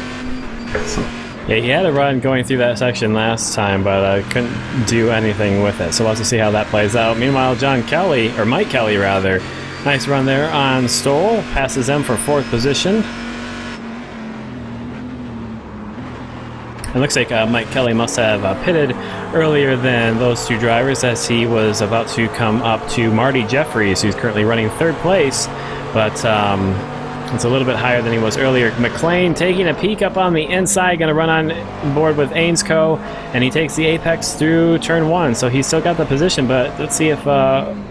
Yeah, he had a run going through that section last time, but I couldn't do anything with it, so we'll have to see how that plays out. Meanwhile, Mike Kelly, nice run there on Stoll, passes them for 4th position. It looks like Mike Kelly must have pitted earlier than those two drivers, as he was about to come up to Marty Jeffries, who's currently running 3rd place, but it's a little bit higher than he was earlier. McLean taking a peek up on the inside, going to run on board with Ainscough, and he takes the apex through turn 1, so he's still got the position, but let's see if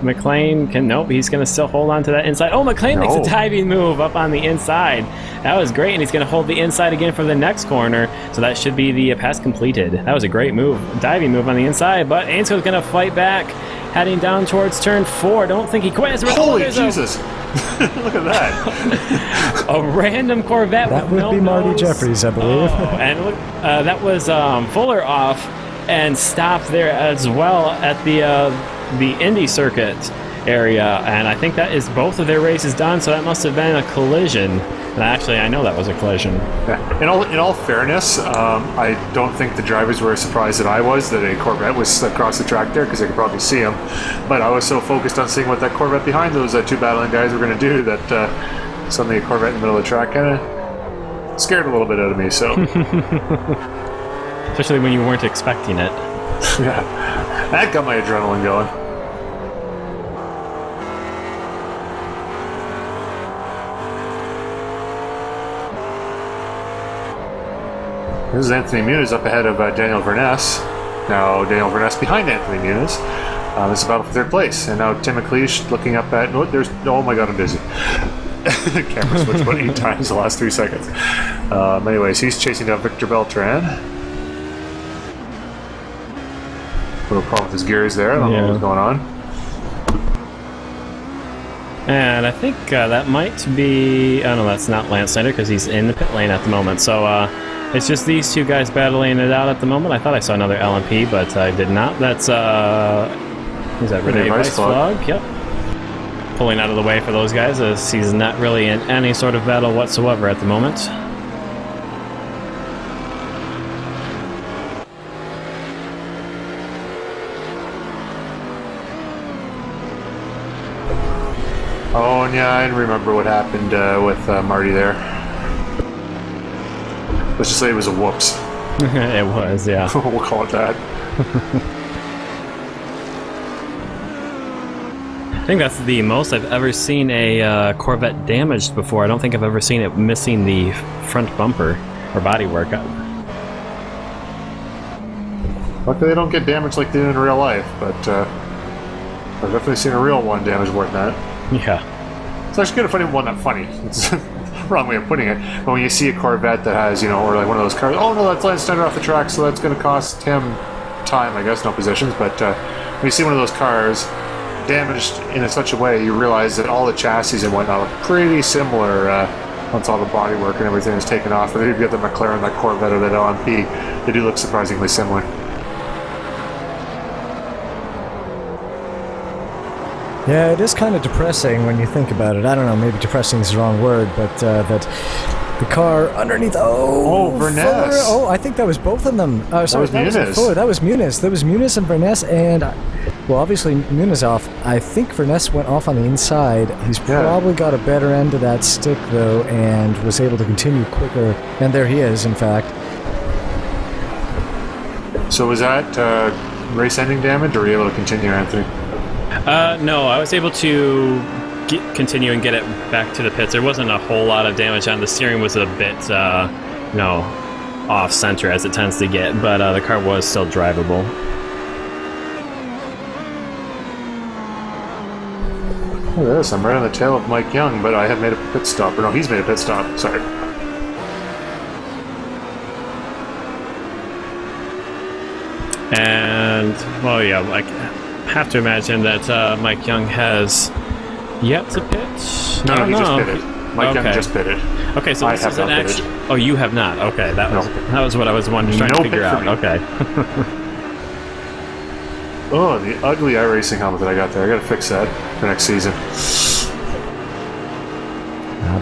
McLean can. Nope, he's going to still hold on to that inside. Oh, McLean makes a diving move up on the inside. That was great, and he's going to hold the inside again for the next corner, so that should be the pass completed. That was a great move, diving move on the inside, but Ainscoh's going to fight back, heading down towards turn 4. Don't think he quits. Holy Jesus! Look at that. A random Corvette. That would be Marty Jeffries, I believe. And look, that was Fuller off and stopped there as well at the Indy circuit area, and I think that is both of their races done, so that must have been a collision. And actually, I know that was a collision. Yeah. In all fairness, I don't think the drivers were as surprised that I was that a Corvette was across the track there, because they could probably see him. But I was so focused on seeing what that Corvette behind those two battling guys were going to do that suddenly a Corvette in the middle of the track kind of scared a little bit out of me. So, especially when you weren't expecting it. Yeah, that got my adrenaline going. This is Anthony Muniz up ahead of Daniel Verness. Now Daniel Verness behind Anthony Muniz. This is a battle for 3rd place. And now Tim McLeish looking up at... Oh my god, I'm busy. The camera switched about 8 times the last 3 seconds. Anyways, he's chasing down Victor Beltran. Little problem with his gears there. I don't know what's going on. And I think that might be... Oh, no, that's not Lance Snyder because he's in the pit lane at the moment. So it's just these two guys battling it out at the moment. I thought I saw another LMP, but I did not. That's... is that Renee Weissflog? Yep. Pulling out of the way for those guys as he's not really in any sort of battle whatsoever at the moment. Oh, and yeah, I remember what happened with Marty there. Let's just say it was a whoops. It was, yeah. We'll call it that. I think that's the most I've ever seen a Corvette damaged before. I don't think I've ever seen it missing the front bumper or bodywork. Luckily they don't get damaged like they do in real life, but I've definitely seen a real one damaged more than that. Yeah. It's actually kind of funny, well, not funny. It's the wrong way of putting it. But when you see a Corvette that has, or like one of those cars, oh no, that's Lance Snyder off the track, so that's going to cost him time, I guess, no positions. But when you see one of those cars damaged in such a way, you realize that all the chassis and whatnot are pretty similar once all the bodywork and everything is taken off. But if you get the McLaren, that Corvette, or that LMP, they do look surprisingly similar. Yeah, it is kind of depressing when you think about it. I don't know, maybe depressing is the wrong word, but that the car underneath... Oh, Verness. Oh, I think that was both of them. Sorry, that was Muniz. That was Muniz. That was Muniz and Verness, and... Well, obviously, Muniz off. I think Verness went off on the inside. He's probably got a better end of that stick, though, and was able to continue quicker. And there he is, in fact. So was that race-ending damage, or were you able to continue, Anthony? No, I was able to continue and get it back to the pits. There wasn't a whole lot of damage on the steering. Was a bit, off center as it tends to get, but the car was still drivable. Look at this, I'm right on the tail of Mike Young, but I have made a pit stop. Or no, he's made a pit stop. Sorry. And, well, yeah, I have to imagine that Mike Young has yet to pit. No, he just pitted. Mike Young just pitted. Okay, so this isn't actually... Oh, you have not. Okay, that was what I was trying to figure out. Okay. Oh, the ugly iRacing helmet that I got there. I gotta fix that for next season.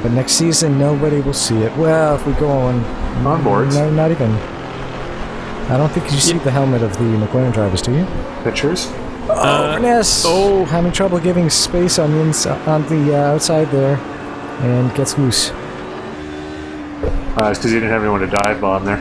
But next season, nobody will see it. Well, if we go on boards. No, not even. I don't think you see the helmet of the McLaren drivers, do you? Pictures? Verness! Having trouble giving space on the outside there, and gets loose. It's because you didn't have anyone to dive bomb there.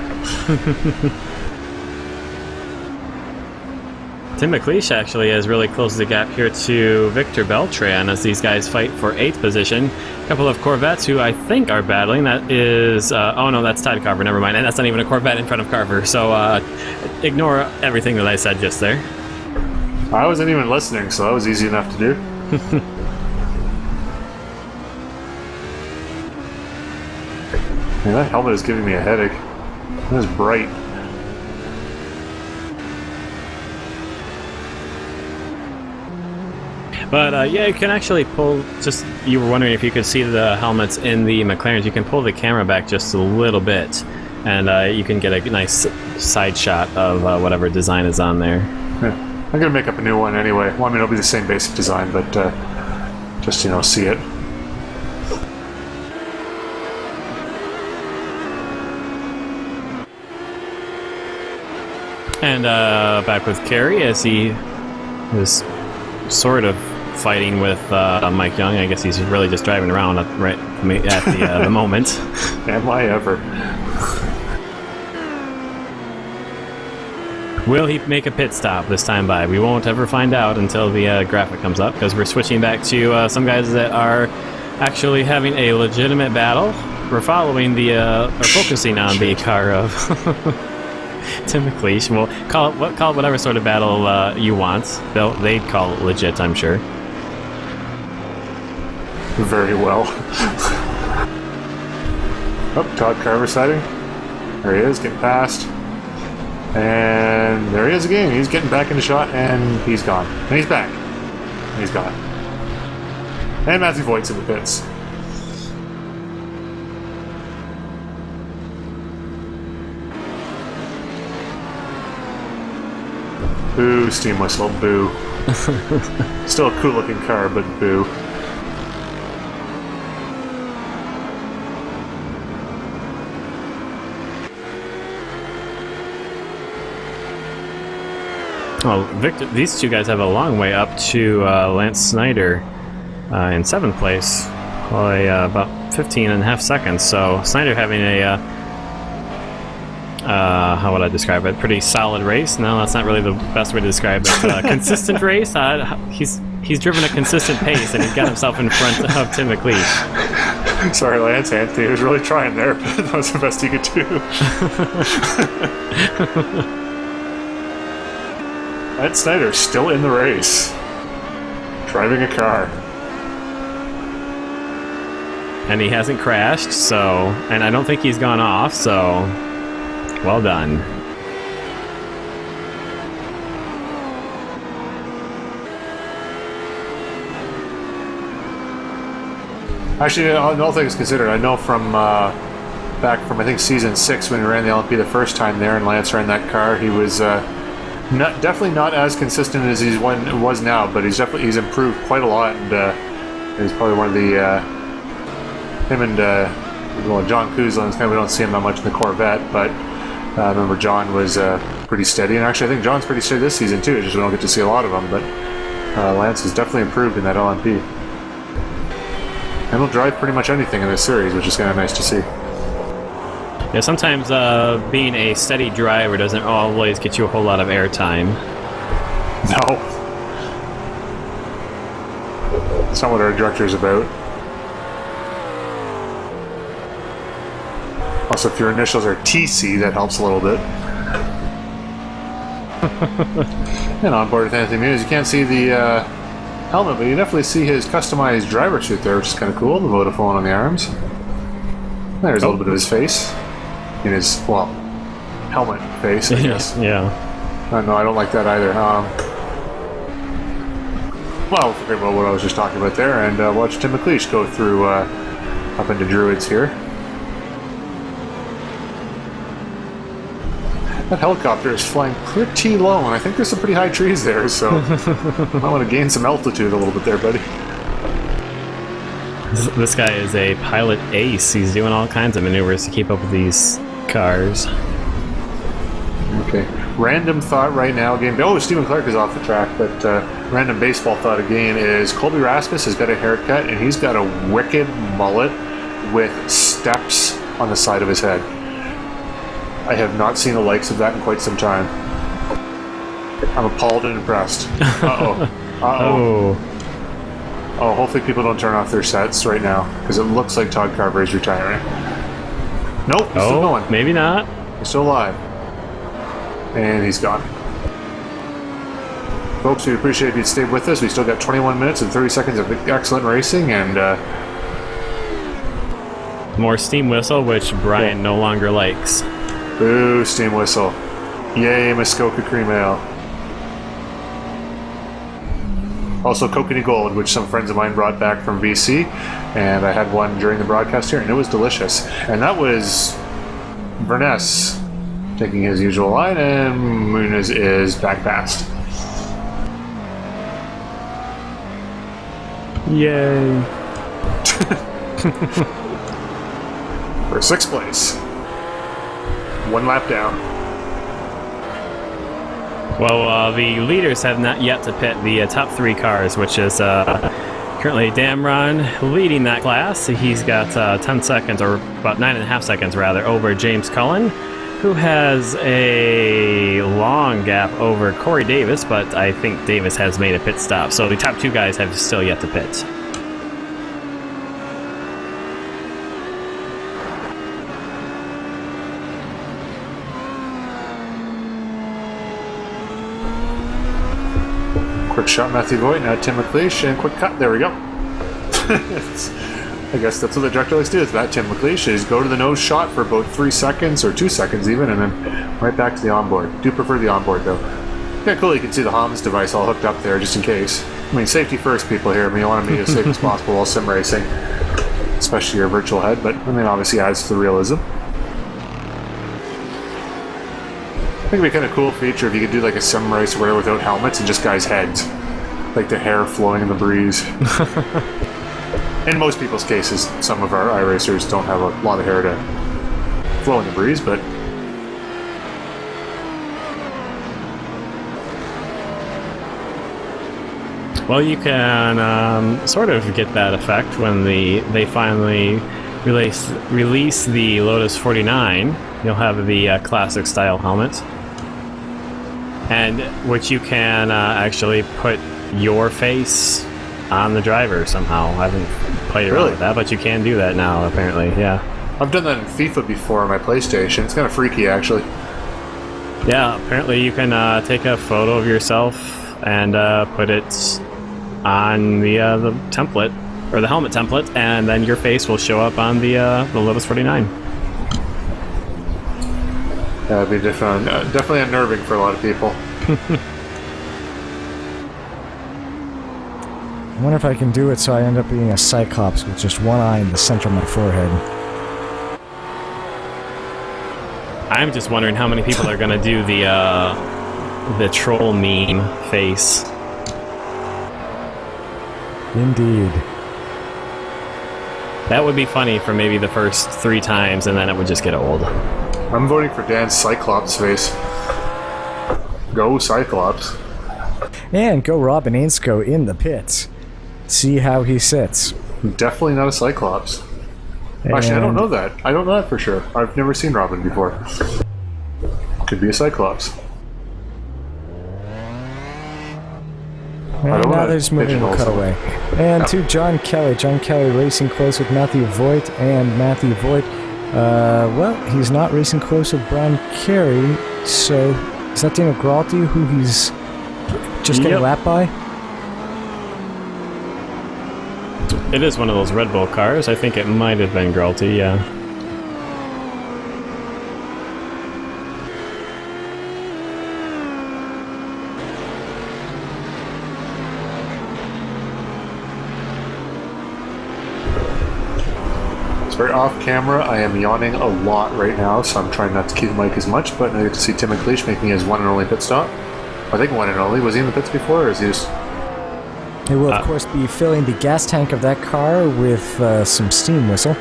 Tim McLeish actually has really closed the gap here to Victor Beltran as these guys fight for 8th position. A couple of Corvettes who I think are battling. That is... oh no, that's Todd Carver, never mind. And that's not even a Corvette in front of Carver, so ignore everything that I said just there. I wasn't even listening, so that was easy enough to do. Man, that helmet is giving me a headache. It is bright. But yeah, you can actually pull, just, you were wondering if you could see the helmets in the McLarens, you can pull the camera back just a little bit, and you can get a nice side shot of whatever design is on there. Yeah. I'm going to make up a new one anyway. Well, I mean, it'll be the same basic design, but just, see it. And back with Kerry as he was sort of fighting with Mike Young. I guess he's really just driving around at the moment. Am I ever? Will he make a pit stop this time by? We won't ever find out until the graphic comes up, because we're switching back to some guys that are actually having a legitimate battle. We're following or focusing on the car of Tim McLeish. We'll call it whatever sort of battle you want. They'd call it legit, I'm sure. Very well. Oh, Todd Carver sighting. There he is, getting past. And there he is again. He's getting back into shot, and he's gone. And he's back. And he's gone. And Matthew Voigt's in the pits. Boo, steam whistle, boo. Still a cool looking car, but boo. Well, Victor, these two guys have a long way up to Lance Snyder in 7th place, by about 15.5 seconds. So Snyder having a, how would I describe it? Pretty solid race. No, that's not really the best way to describe it. Consistent race. He's driven a consistent pace, and he's got himself in front of Tim McLeish. Sorry, Lance. Anthony was really trying there, but that was the best he could do. Ed Snyder still in the race, driving a car. And he hasn't crashed, so... And I don't think he's gone off, so... Well done. Actually, all things considered, I know from back from, I think, season 6 when he ran the LMP the first time there and Lance ran that car, he was... definitely not as consistent as he was now, but he's improved quite a lot, and he's probably one of the him and John Kuzlin. We don't see him that much in the Corvette, but I remember John was pretty steady, and actually I think John's pretty steady this season too. Just we don't get to see a lot of him, but Lance has definitely improved in that LMP, and will drive pretty much anything in this series, which is kind of nice to see. Yeah, sometimes being a steady driver doesn't always get you a whole lot of airtime. No. That's not what our director's about. Also, if your initials are TC, that helps a little bit. And on board with Anthony Muse, you can't see the helmet, but you definitely see his customized driver suit there, which is kind of cool. The Vodafone on the arms. There's a little bit of his face. In his, well, helmet face, I guess. Yeah. No, I don't like that either. Well, forget about what I was just talking about there, and watch Tim McLeish go through up into Druids here. That helicopter is flying pretty low, and I think there's some pretty high trees there, so I want to gain some altitude a little bit there, buddy. This guy is a pilot ace. He's doing all kinds of maneuvers to keep up with these cars. Okay. Random thought right now again. Oh, Stephen Clark is off the track, but random baseball thought again is Colby Rasmus has got a haircut, and he's got a wicked mullet with steps on the side of his head. I have not seen the likes of that in quite some time. I'm appalled and impressed. Uh-oh. Uh-oh. Oh, hopefully people don't turn off their sets right now, because it looks like Todd Carver is retiring. Nope, he's still going. Maybe not. He's still alive. And he's gone. Folks, we appreciate if you'd stayed with us. We still got 21 minutes and 30 seconds of excellent racing, and more steam whistle, which Brian no longer likes. Boo, steam whistle. Yay, Muskoka Cream Ale. Also, Kokanee Gold, which some friends of mine brought back from BC, and I had one during the broadcast here, and it was delicious. And that was Verness taking his usual line, and Muniz is back past. Yay. For 6th place. 1 lap down. Well, the leaders have not yet to pit the top 3 cars, which is currently Damron leading that class. He's got 10 seconds, or about 9.5 seconds rather, over James Cullen, who has a long gap over Corey Davis, but I think Davis has made a pit stop. So the top 2 guys have still yet to pit. Quick shot, Matthew Voigt, now Tim McLeish, and quick cut. There we go. I guess that's what the director likes to do, is that Tim McLeish is go to the nose shot for about 3 seconds, or 2 seconds even, and then Right back to the onboard. Do prefer the onboard, though. Yeah, cool. You can see the HOMS device all hooked up there, just in case. I mean, safety first, people here. I mean, you want to be as safe as possible while sim racing, especially your virtual head. But I mean, obviously adds to the realism. I think it'd be kind of cool feature if you could do like a sim race or whatever without helmets and just guys' heads, like the hair flowing in the breeze. In most people's cases, some of our iRacers don't have a lot of hair to flow in the breeze, but. Well, you can sort of get that effect when they finally release the Lotus 49. You'll have the classic style helmet, and which you can actually put your face on the driver somehow. I haven't played around with that, but you can do that now, apparently. Yeah. I've done that in FIFA before on my PlayStation. It's kind of freaky, actually. Yeah, apparently you can take a photo of yourself and put it on the template, or the helmet template, and then your face will show up on the Lotus 49. That would be definitely unnerving for a lot of people. I wonder if I can do it so I end up being a Cyclops with just one eye in the center of my forehead. I'm just wondering how many people are going to do the troll meme face. Indeed. That would be funny for maybe the first 3 times, and then it would just get old. I'm voting for Dan's Cyclops face. Go Cyclops. And go Robin Ainscoe in the pits. See how he sits. Definitely not a Cyclops. Actually, I don't know that. I don't know that for sure. I've never seen Robin before. Could be a Cyclops. And now there's moving a cutaway. And to John Kelly. John Kelly racing close with Matthew Voigt. And Matthew Voigt, well, he's not racing close with Brian Carey. So, is that Daniel Gralty who he's just getting lapped by? It is one of those Red Bull cars. I think it might have been Gralty, yeah. Very off camera, I am yawning a lot right now, so I'm trying not to keep the mic as much, but I get to see Tim McLeish making his one and only pit stop. I think one and only. Was he in the pits before, or is he just... He will, of course, be filling the gas tank of that car with some steam whistle.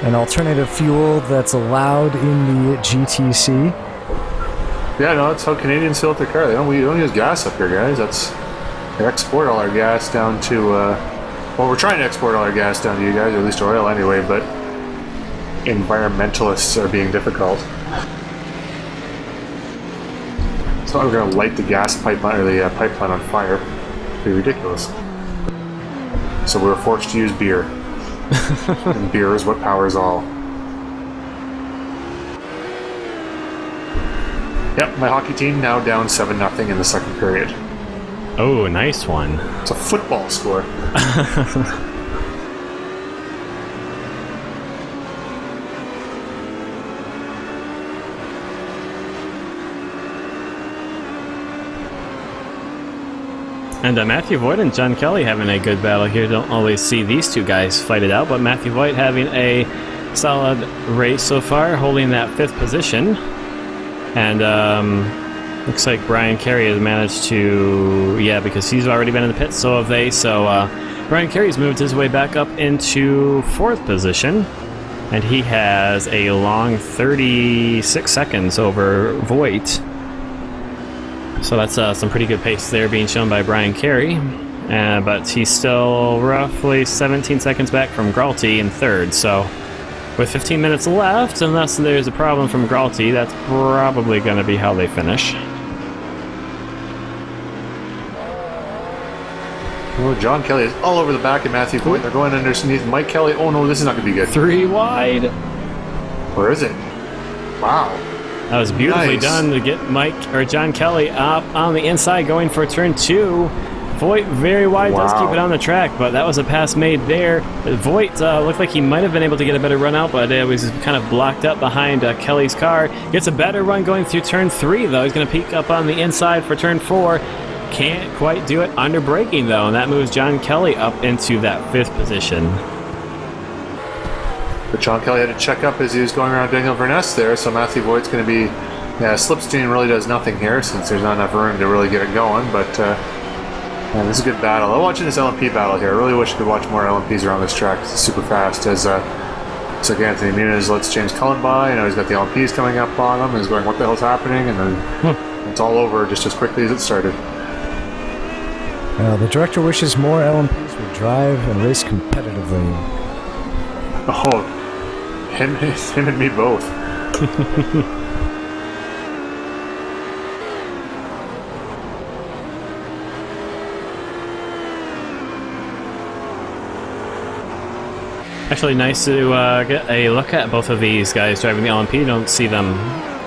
An alternative fuel that's allowed in the GTC. Yeah, no, that's how Canadians fill up their car. We don't use gas up here, guys. They export all our gas down to... Well, we're trying to export all our gas down to you guys, or at least oil anyway, but environmentalists are being difficult. It's not like we're going to light the gas pipeline, or the pipeline on fire. It'd be ridiculous. So we were forced to use beer. And beer is what powers all. Yep, my hockey team now down 7-0 in the second period. Oh, nice one. It's a football score. And Matthew Voigt and John Kelly having a good battle here. Don't always see these two guys fight it out, but Matthew Voigt having a solid race so far, holding that 5th position. And looks like Brian Carey has managed to, because he's already been in the pits, so have they. So Brian Carey's moved his way back up into 4th position, and he has a long 36 seconds over Voigt. So that's some pretty good pace there being shown by Brian Carey. But he's still roughly 17 seconds back from Gralty in 3rd. So with 15 minutes left, unless there's a problem from Gralty, that's probably going to be how they finish. Oh, John Kelly is all over the back of Matthew Voigt. They're going underneath Mike Kelly. Oh no, this is not going to be good. 3 wide. Where is it? Wow. That was beautifully done to get John Kelly up on the inside going for turn 2. Voigt very wide, does Wow. keep it on the track, but that was a pass made there. Voigt looked like he might have been able to get a better run out, but it was kind of blocked up behind Kelly's car. Gets a better run going through turn 3, though. He's going to peek up on the inside for turn 4. Can't quite do it under braking, though, and that moves John Kelly up into that 5th position. But John Kelly had to check up as he was going around Daniel Verness there, so Matthew Voigt's going to be... Yeah, slipstream really does nothing here since there's not enough room to really get it going, but man, this is a good battle. I'm watching this LMP battle here. I really wish I could watch more LMPs around this track. It's super fast as it's like Anthony Muniz lets James Cullen by. You know, he's got the LMPs coming up on him and he's going, what the hell's happening? And then it's all over just as quickly as it started. The director wishes more LMPs would drive and race competitively. Oh, him and me both. Actually, nice to get a look at both of these guys driving the LMP. You don't see them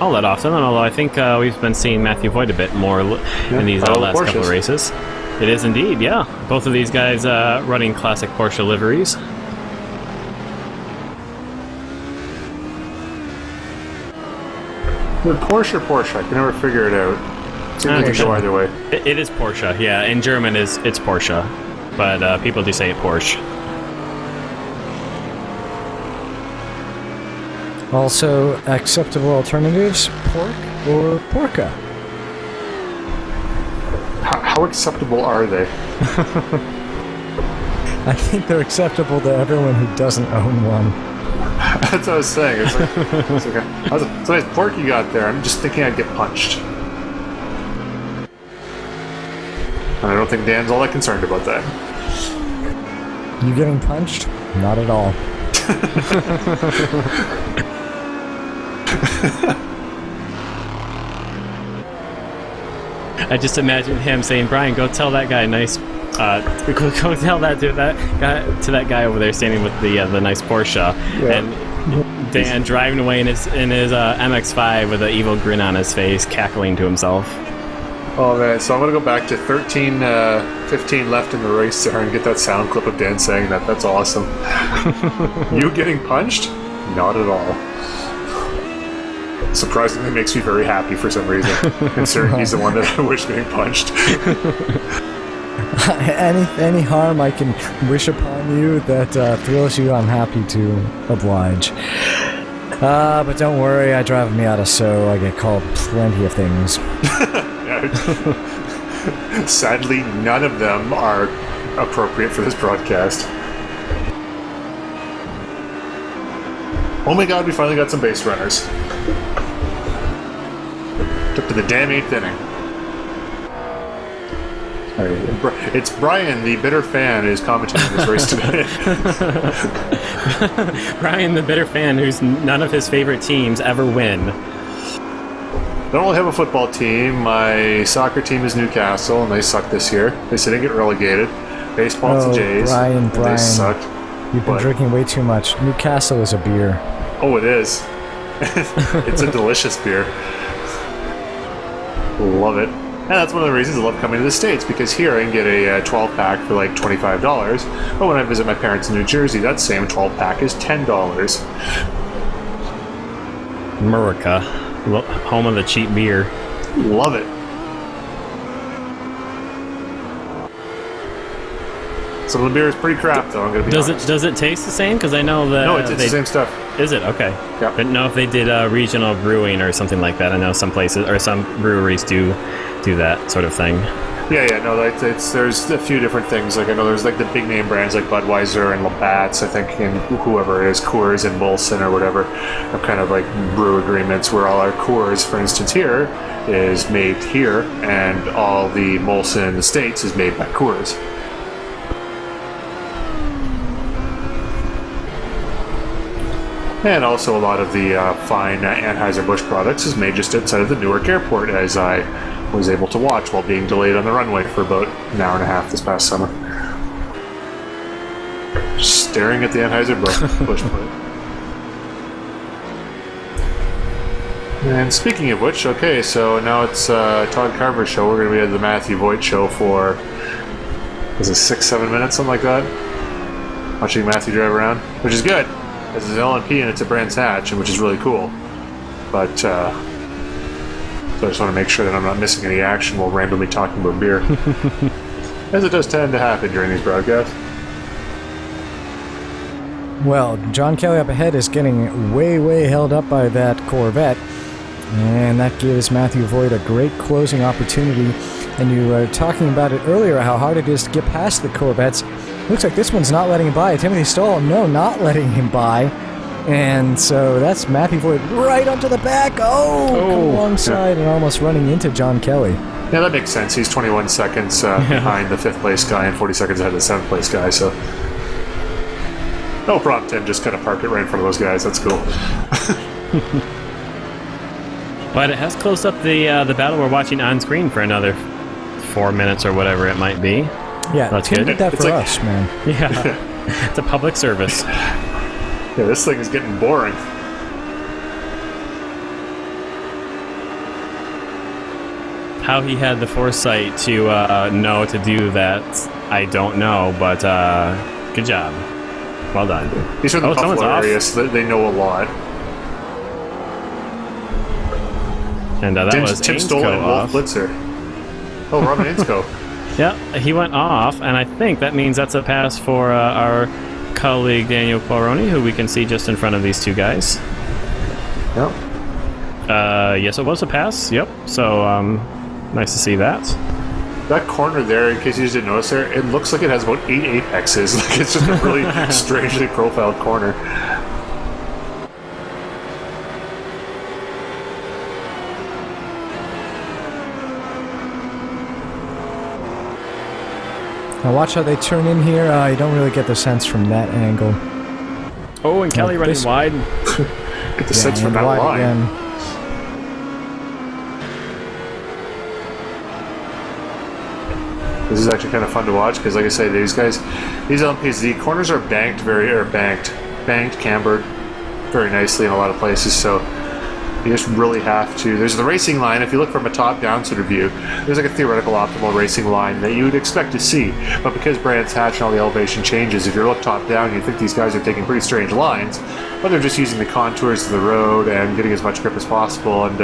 all that often, although I think we've been seeing Matthew Voigt a bit more in these last couple of races. It is indeed, yeah. Both of these guys running classic Porsche liveries. The Porsche, I can never figure it out. It seems like it go either way. It is Porsche, yeah. In German, it's Porsche, but people do say it Porsche. Also, acceptable alternatives, pork or porca. How acceptable are they? I think they're acceptable to everyone who doesn't own one. That's what I was saying. It's like, it's okay. It's a nice pork you got there. I'm just thinking I'd get punched. And I don't think Dan's all that concerned about that. You getting punched? Not at all. I just imagine him saying, "Brian, go tell that guy nice. Go tell that to that guy over there standing with the nice Porsche." Yeah. And Dan driving away in his MX-5 with an evil grin on his face, cackling to himself. Oh man, so I'm gonna go back to 15 left in the race there and get that sound clip of Dan saying that. That's awesome. You getting punched? Not at all. Surprisingly makes me very happy for some reason, considering he's the one that I wish getting punched. Any harm I can wish upon you that thrills you, I'm happy to oblige. But don't worry, I drive a Miata, so I get called plenty of things. Sadly, none of them are appropriate for this broadcast. Oh my god, we finally got some base runners. Took to the damn 8th inning. It's Brian, the bitter fan, who's commentating this race today. Brian, the bitter fan, who's none of his favorite teams ever win. I don't really have a football team. My soccer team is Newcastle, and they suck this year. They didn't get relegated. Baseball's the Jays. Brian, They suck. You've been drinking way too much. Newcastle is a beer. Oh, it is. It's a delicious beer. Love it. And that's one of the reasons I love coming to the States, because here I can get a 12-pack for like $25. But when I visit my parents in New Jersey, that same 12-pack is $10. America, home of the cheap beer. Love it. Some of the beer is pretty crap, though. I'm gonna be honest. Does it taste the same? Because I know that No, it's the same stuff. Is it? Okay. Yeah. I didn't know if they did regional brewing or something like that. I know some places or some breweries do that sort of thing. Yeah, no, there's a few different things. Like I know there's like the big name brands like Budweiser and Labatt's, I think, and whoever it is, Coors and Molson or whatever, have kind of like brew agreements where all our Coors, for instance, here is made here, and all the Molson in the States is made by Coors. And also a lot of the fine Anheuser-Busch products is made just outside of the Newark airport, as I was able to watch while being delayed on the runway for about an hour and a half this past summer. Just staring at the Anheuser-Busch plant. And speaking of which, okay, so now it's Todd Carver's show. We're going to be at the Matthew Voigt show for Was it 6-7 minutes, something like that? Watching Matthew drive around, which is good, because it's an LMP and it's a Brands Hatch, which is really cool. But so I just want to make sure that I'm not missing any action while randomly talking about beer, as it does tend to happen during these broadcasts. Well, John Kelly up ahead is getting way held up by that Corvette, and that gives Matthew Voigt a great closing opportunity. And you were talking about it earlier, how hard it is to get past the Corvettes. Looks like this one's not letting him by. Timothy Stoll, no, not letting him by. And so that's Matthew Voigt right onto the back. Oh, alongside and almost running into John Kelly. Yeah, that makes sense. He's 21 seconds behind the 5th place guy and 40 seconds ahead of the 7th place guy, so... No problem, Tim. Just kind of park it right in front of those guys. That's cool. But it has closed up the battle we're watching on screen for another 4 minutes or whatever it might be. Yeah, that's Tim good. did that for us, man. Yeah, it's a public service. Yeah, this thing is getting boring. How he had the foresight to know to do that, I don't know, but good job. Well done. These are the Buffalo area, so they know a lot. And that was Tim Stoll and Wolf Blitzer. Oh, Robin Insco. Yeah, he went off, and I think that means that's a pass for our colleague Daniel Quaroni, who we can see just in front of these two guys. Yep. Yes, it was a pass. Yep. So nice to see that. That corner there, in case you just didn't notice there, it looks like it has about 8 apexes. Like it's just a really strangely profiled corner. Now watch how they turn in here. You don't really get the sense from that angle. Oh, and Kelly running wide. Get the sense from that line. Again. This is actually kind of fun to watch because, like I say, these LMPs, the corners are banked, cambered very nicely in a lot of places. So you just really have to. There's the racing line. If you look from a top-down sort of view, there's like a theoretical optimal racing line that you would expect to see. But because Brands Hatch and all the elevation changes, if you look top-down, you think these guys are taking pretty strange lines, but they're just using the contours of the road and getting as much grip as possible. And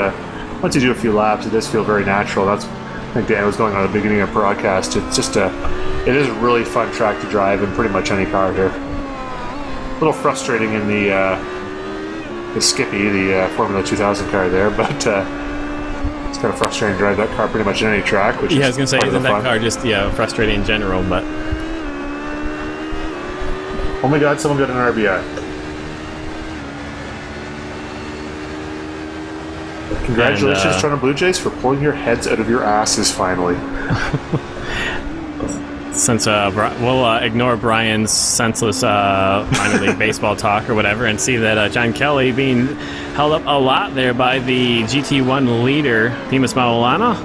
once you do a few laps, it does feel very natural. I think Dan was going on at the beginning of the broadcast. It's just it is a really fun track to drive in pretty much any car here. A little frustrating in the Skippy, the Formula 2000 car there, but it's kind of frustrating to drive that car pretty much in any track. Which I was going to say, isn't that car just frustrating in general? But oh my God, someone got an RBI. Congratulations, Toronto Blue Jays, for pulling your heads out of your asses finally. Since we'll ignore Brian's senseless minor league baseball talk or whatever and see that John Kelly being held up a lot there by the GT1 leader, Dimas Maulana.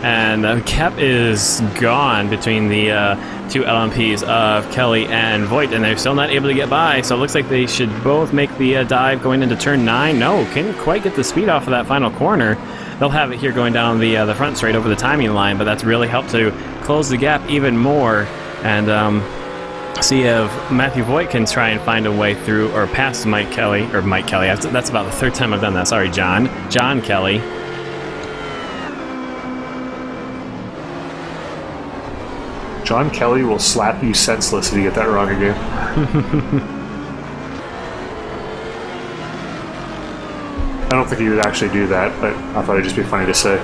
And Kep is gone between the two LMPs of Kelly and Voigt, and they're still not able to get by, so it looks like they should both make the dive going into turn 9. No, can't quite get the speed off of that final corner. They'll have it here going down the front straight over the timing line, but that's really helped to close the gap even more and see if Matthew Voigt can try and find a way through or past Mike Kelly. That's about the third time I've done that. Sorry, John Kelly. John Kelly will slap you senseless if you get that wrong again. I don't think he would actually do that, but I thought it'd just be funny to say.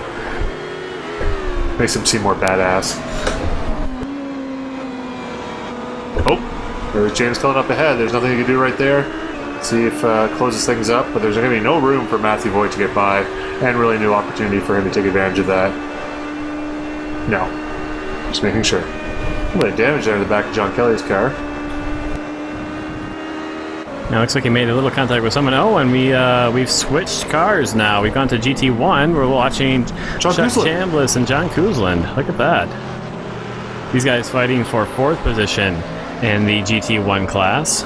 Makes him seem more badass. Oh, there's James Cullen up ahead. There's nothing you can do right there. Let's see if closes things up, but there's going to be no room for Matthew Voigt to get by, and really no opportunity for him to take advantage of that. No. Just making sure. A little bit of damage there in the back of John Kelly's car. Now looks like he made a little contact with someone. Oh, and we've switched cars now. We've gone to GT1. We're watching Chuck Chambliss and John Kuzland. Look at that. These guys fighting for 4th position in the GT1 class.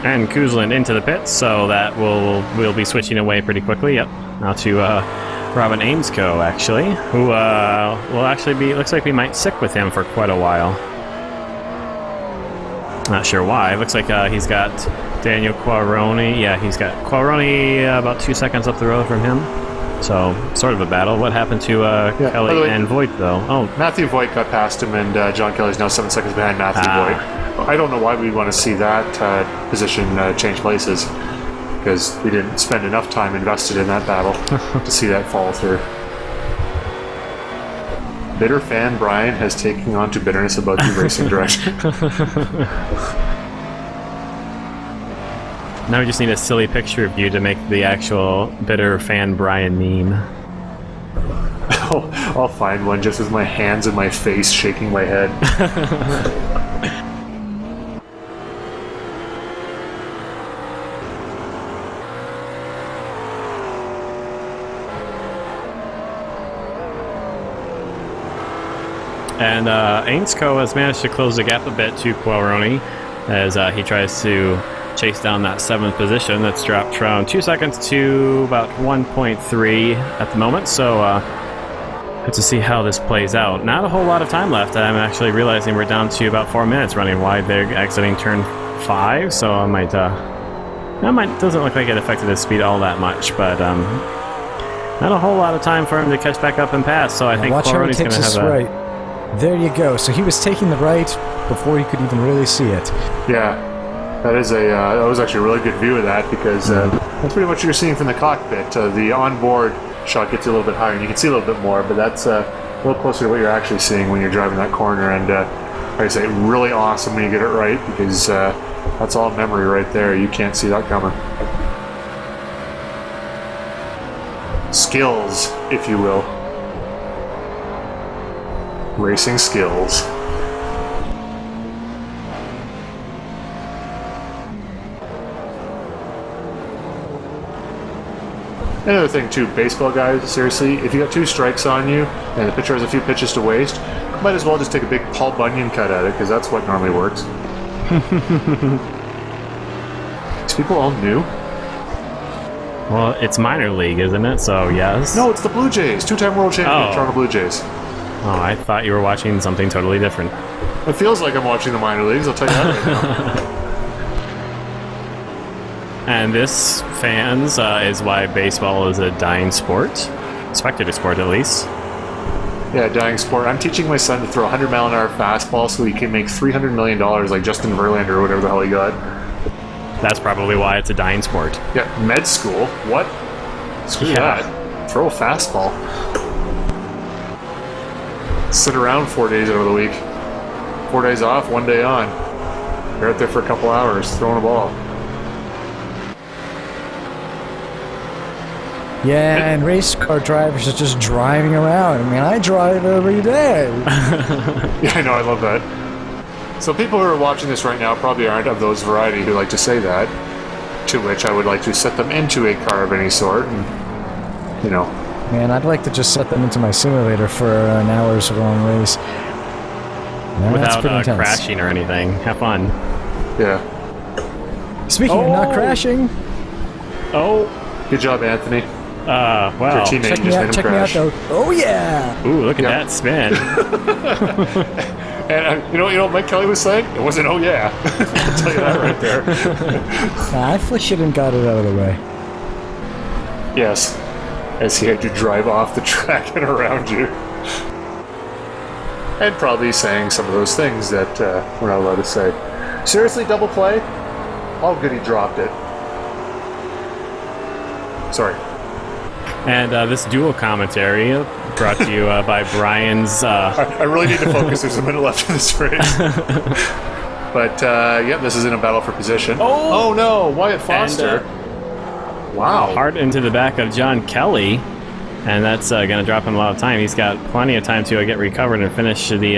And Kuzland into the pits, so that we'll be switching away pretty quickly. Yep. Now to Robin Amesco, actually, who will actually be, looks like we might stick with him for quite a while. Not sure why. Looks like he's got Daniel Quaroni. Yeah, he's got Quaroni about 2 seconds up the road from him. So, sort of a battle. What happened to Kelly and Voigt, though? Oh, Matthew Voigt got past him, and John Kelly's now 7 seconds behind Matthew Voigt. I don't know why we'd want to see that position change places, because we didn't spend enough time invested in that battle to see that fall through. Bitter fan Brian has taken on to bitterness about the racing direction. Now we just need a silly picture of you to make the actual bitter fan Brian meme. I'll find one just with my hands in my face shaking my head. And Ainscoe has managed to close the gap a bit to Quaroni as he tries to chase down that 7th position. That's dropped from 2 seconds to about 1.3 at the moment. So have to see how this plays out. Not a whole lot of time left. I'm actually realizing we're down to about 4 minutes running wide there, exiting turn 5. So I might, doesn't look like it affected his speed all that much, but not a whole lot of time for him to catch back up and pass. So I think Quaroni's going to have a... Right. There you go. So he was taking the right before he could even really see it. Yeah, that was actually a really good view of that, because that's pretty much what you're seeing from the cockpit. The onboard shot gets you a little bit higher, and you can see a little bit more, but that's a little closer to what you're actually seeing when you're driving that corner. And like I say, really awesome when you get it right, because that's all memory right there. You can't see that coming. Skills, if you will. Racing skills. Another thing too, baseball guys, seriously, if you got 2 strikes on you and the pitcher has a few pitches to waste, might as well just take a big Paul Bunyan cut at it, because that's what normally works. These people all new? Well, it's minor league, isn't it? So, yes. No, it's the Blue Jays. 2-time world champion, Toronto Blue Jays. Oh, I thought you were watching something totally different. It feels like I'm watching the minor leagues, I'll tell you that right now. And this, fans, is why baseball is a dying sport. Spectator sport, at least. Yeah, dying sport. I'm teaching my son to throw a 100-mile-an-hour fastball so he can make $300 million like Justin Verlander or whatever the hell he got. That's probably why it's a dying sport. Yeah, med school? What? Screw that. Throw a fastball. Sit around 4 days out of the week. 4 days off, 1 day on. You're out there for a couple hours throwing a ball. Yeah, and race car drivers are just driving around. I mean, I drive every day. Yeah, I know, I love that. So people who are watching this right now probably aren't of those variety who like to say that, to which I would like to set them into a car of any sort, and, you know. Man, I'd like to just set them into my simulator for an hour's long race. Without crashing or anything. Have fun. Yeah. Speaking of not crashing. Oh. Good job, Anthony. Wow. Your teammate just made him crash. Check me out, though. Oh, yeah. Ooh, look at that spin. And you know what Mike Kelly was saying? It wasn't, oh yeah. I'll tell you that right there. I flicked it and got it out of the way. Yes. As he had to drive off the track and around you. And probably saying some of those things that we're not allowed to say. Seriously, double play? Oh, good, he dropped it. Sorry. And this dual commentary brought to you by Brian's... I really need to focus. There's a minute left in this race. But, yeah, this is in a battle for position. Oh no, Wyatt Foster. And, wow. Hard into the back of John Kelly. And that's going to drop him a lot of time. He's got plenty of time to get recovered and finish the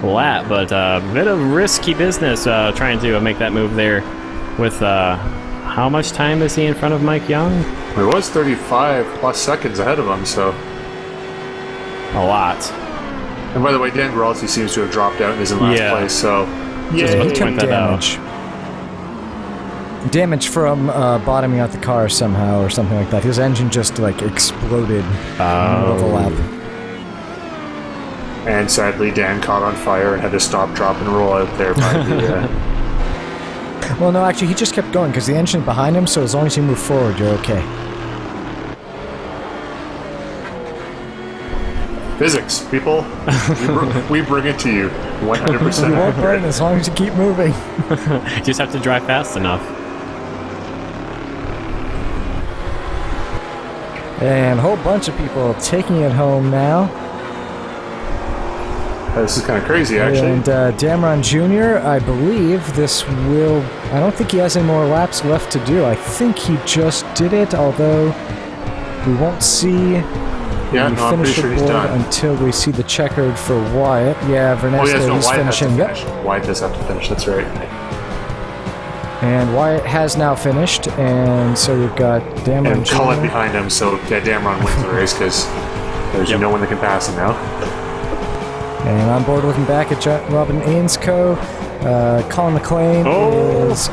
lap. But a bit of risky business trying to make that move there with... how much time is he in front of Mike Young? It was 35 plus seconds ahead of him, so... A lot. And by the way, Dan Gralty seems to have dropped out and is in last place, so... Just about to point that out. damage from bottoming out the car somehow or something like that. His engine just like exploded in the middle of the lap. And sadly, Dan caught on fire and had to stop, drop, and roll out there by the... Well, no, actually, he just kept going because the engine behind him, so as long as you move forward, you're okay. Physics, people. We bring it to you 100%. You won't burn as long as you keep moving. You just have to drive fast enough. And a whole bunch of people taking it home now. This is kind of crazy, actually. And Damron Jr., I believe this will... I don't think he has any more laps left to do. I think he just did it, although we won't see... Yeah, no, I'm pretty sure he's done. Until we see the checkered for Wyatt. Yeah, Vernesto is finishing. Yep. Wyatt does have to finish, that's right. And Wyatt has now finished, and so we've got Damron and Cullen behind him, so yeah, Damron wins the race because there's no one that can pass him now. And on board looking back at Robin Ainscoe, Colin McLean is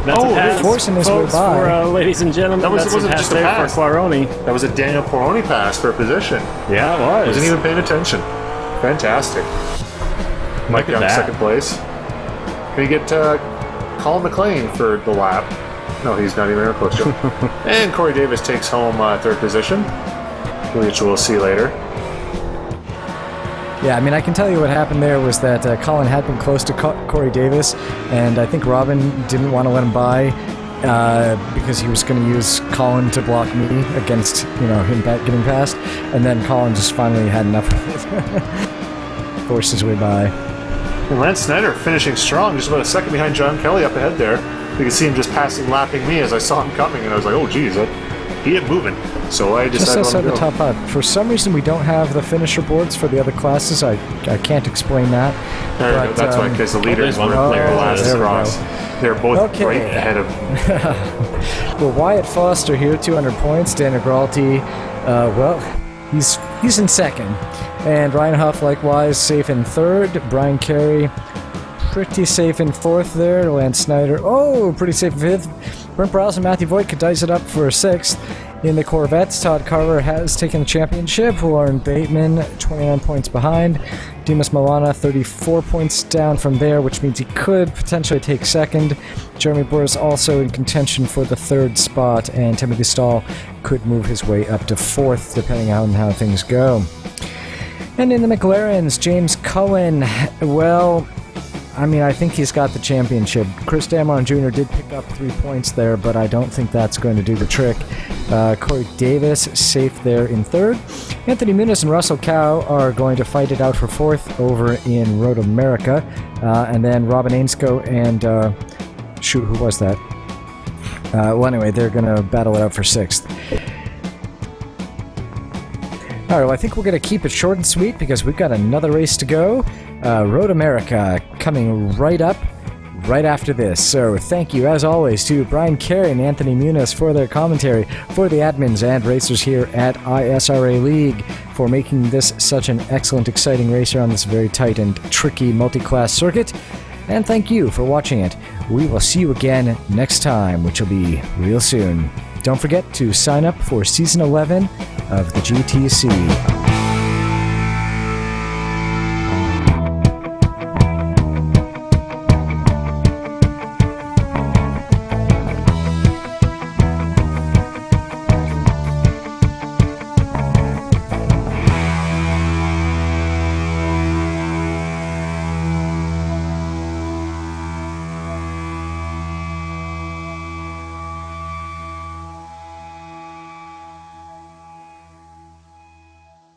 That's a pass, forcing his way by. For, ladies and gentlemen, that wasn't just a pass for Quaroni. That was a Daniel Quaroni pass for a position. Yeah, it was. Wasn't even paying attention. Fantastic. Mike Young, second place. Can you get Colin McLean for the lap? No, he's not even close to him. And Corey Davis takes home third position, which we'll see later. Yeah, I mean, I can tell you what happened there was that Colin had been close to Corey Davis, and I think Robin didn't want to let him by because he was going to use Colin to block me against, him getting past, and then Colin just finally had enough of it. Forced his way by. And Lance Snyder finishing strong, just about a second behind John Kelly up ahead there. You can see him just lapping me as I saw him coming, and I was like, oh, geez, he ain't moving. So I decided just outside to the top five. For some reason, we don't have the finisher boards for the other classes. I can't explain that. But, that's why, because the leaders weren't there last cross. They're both right ahead of him. Well, Wyatt Foster here, 200 points. Daniel Gralty, he's in second. And Ryan Huff, likewise, safe in third. Brian Carey, pretty safe in fourth there. Lance Snyder, pretty safe in fifth. Brent Browse and Matthew Voigt could dice it up for sixth. In the Corvettes, Todd Carver has taken the championship. Lauren Bateman, 29 points behind. Dimas Milana, 34 points down from there, which means he could potentially take second. Jeremy Burris also in contention for the third spot, and Timothy Stahl could move his way up to fourth, depending on how things go. And in the McLarens, James Cullen, I think he's got the championship. Chris Damron Jr. did pick up 3 points there, but I don't think that's going to do the trick. Corey Davis safe there in third. Anthony Muniz and Russell Cow are going to fight it out for fourth over in Road America. And then Robin Ainscoe and... who was that? They're going to battle it out for sixth. All right, well, I think we're going to keep it short and sweet because we've got another race to go. Road America coming right up right after this. So thank you, as always, to Brian Carey and Anthony Muniz for their commentary, for the admins and racers here at ISRA League, for making this such an excellent, exciting racer on this very tight and tricky multi-class circuit. And thank you for watching it. We will see you again next time, which will be real soon. Don't forget to sign up for Season 11 of the GTC.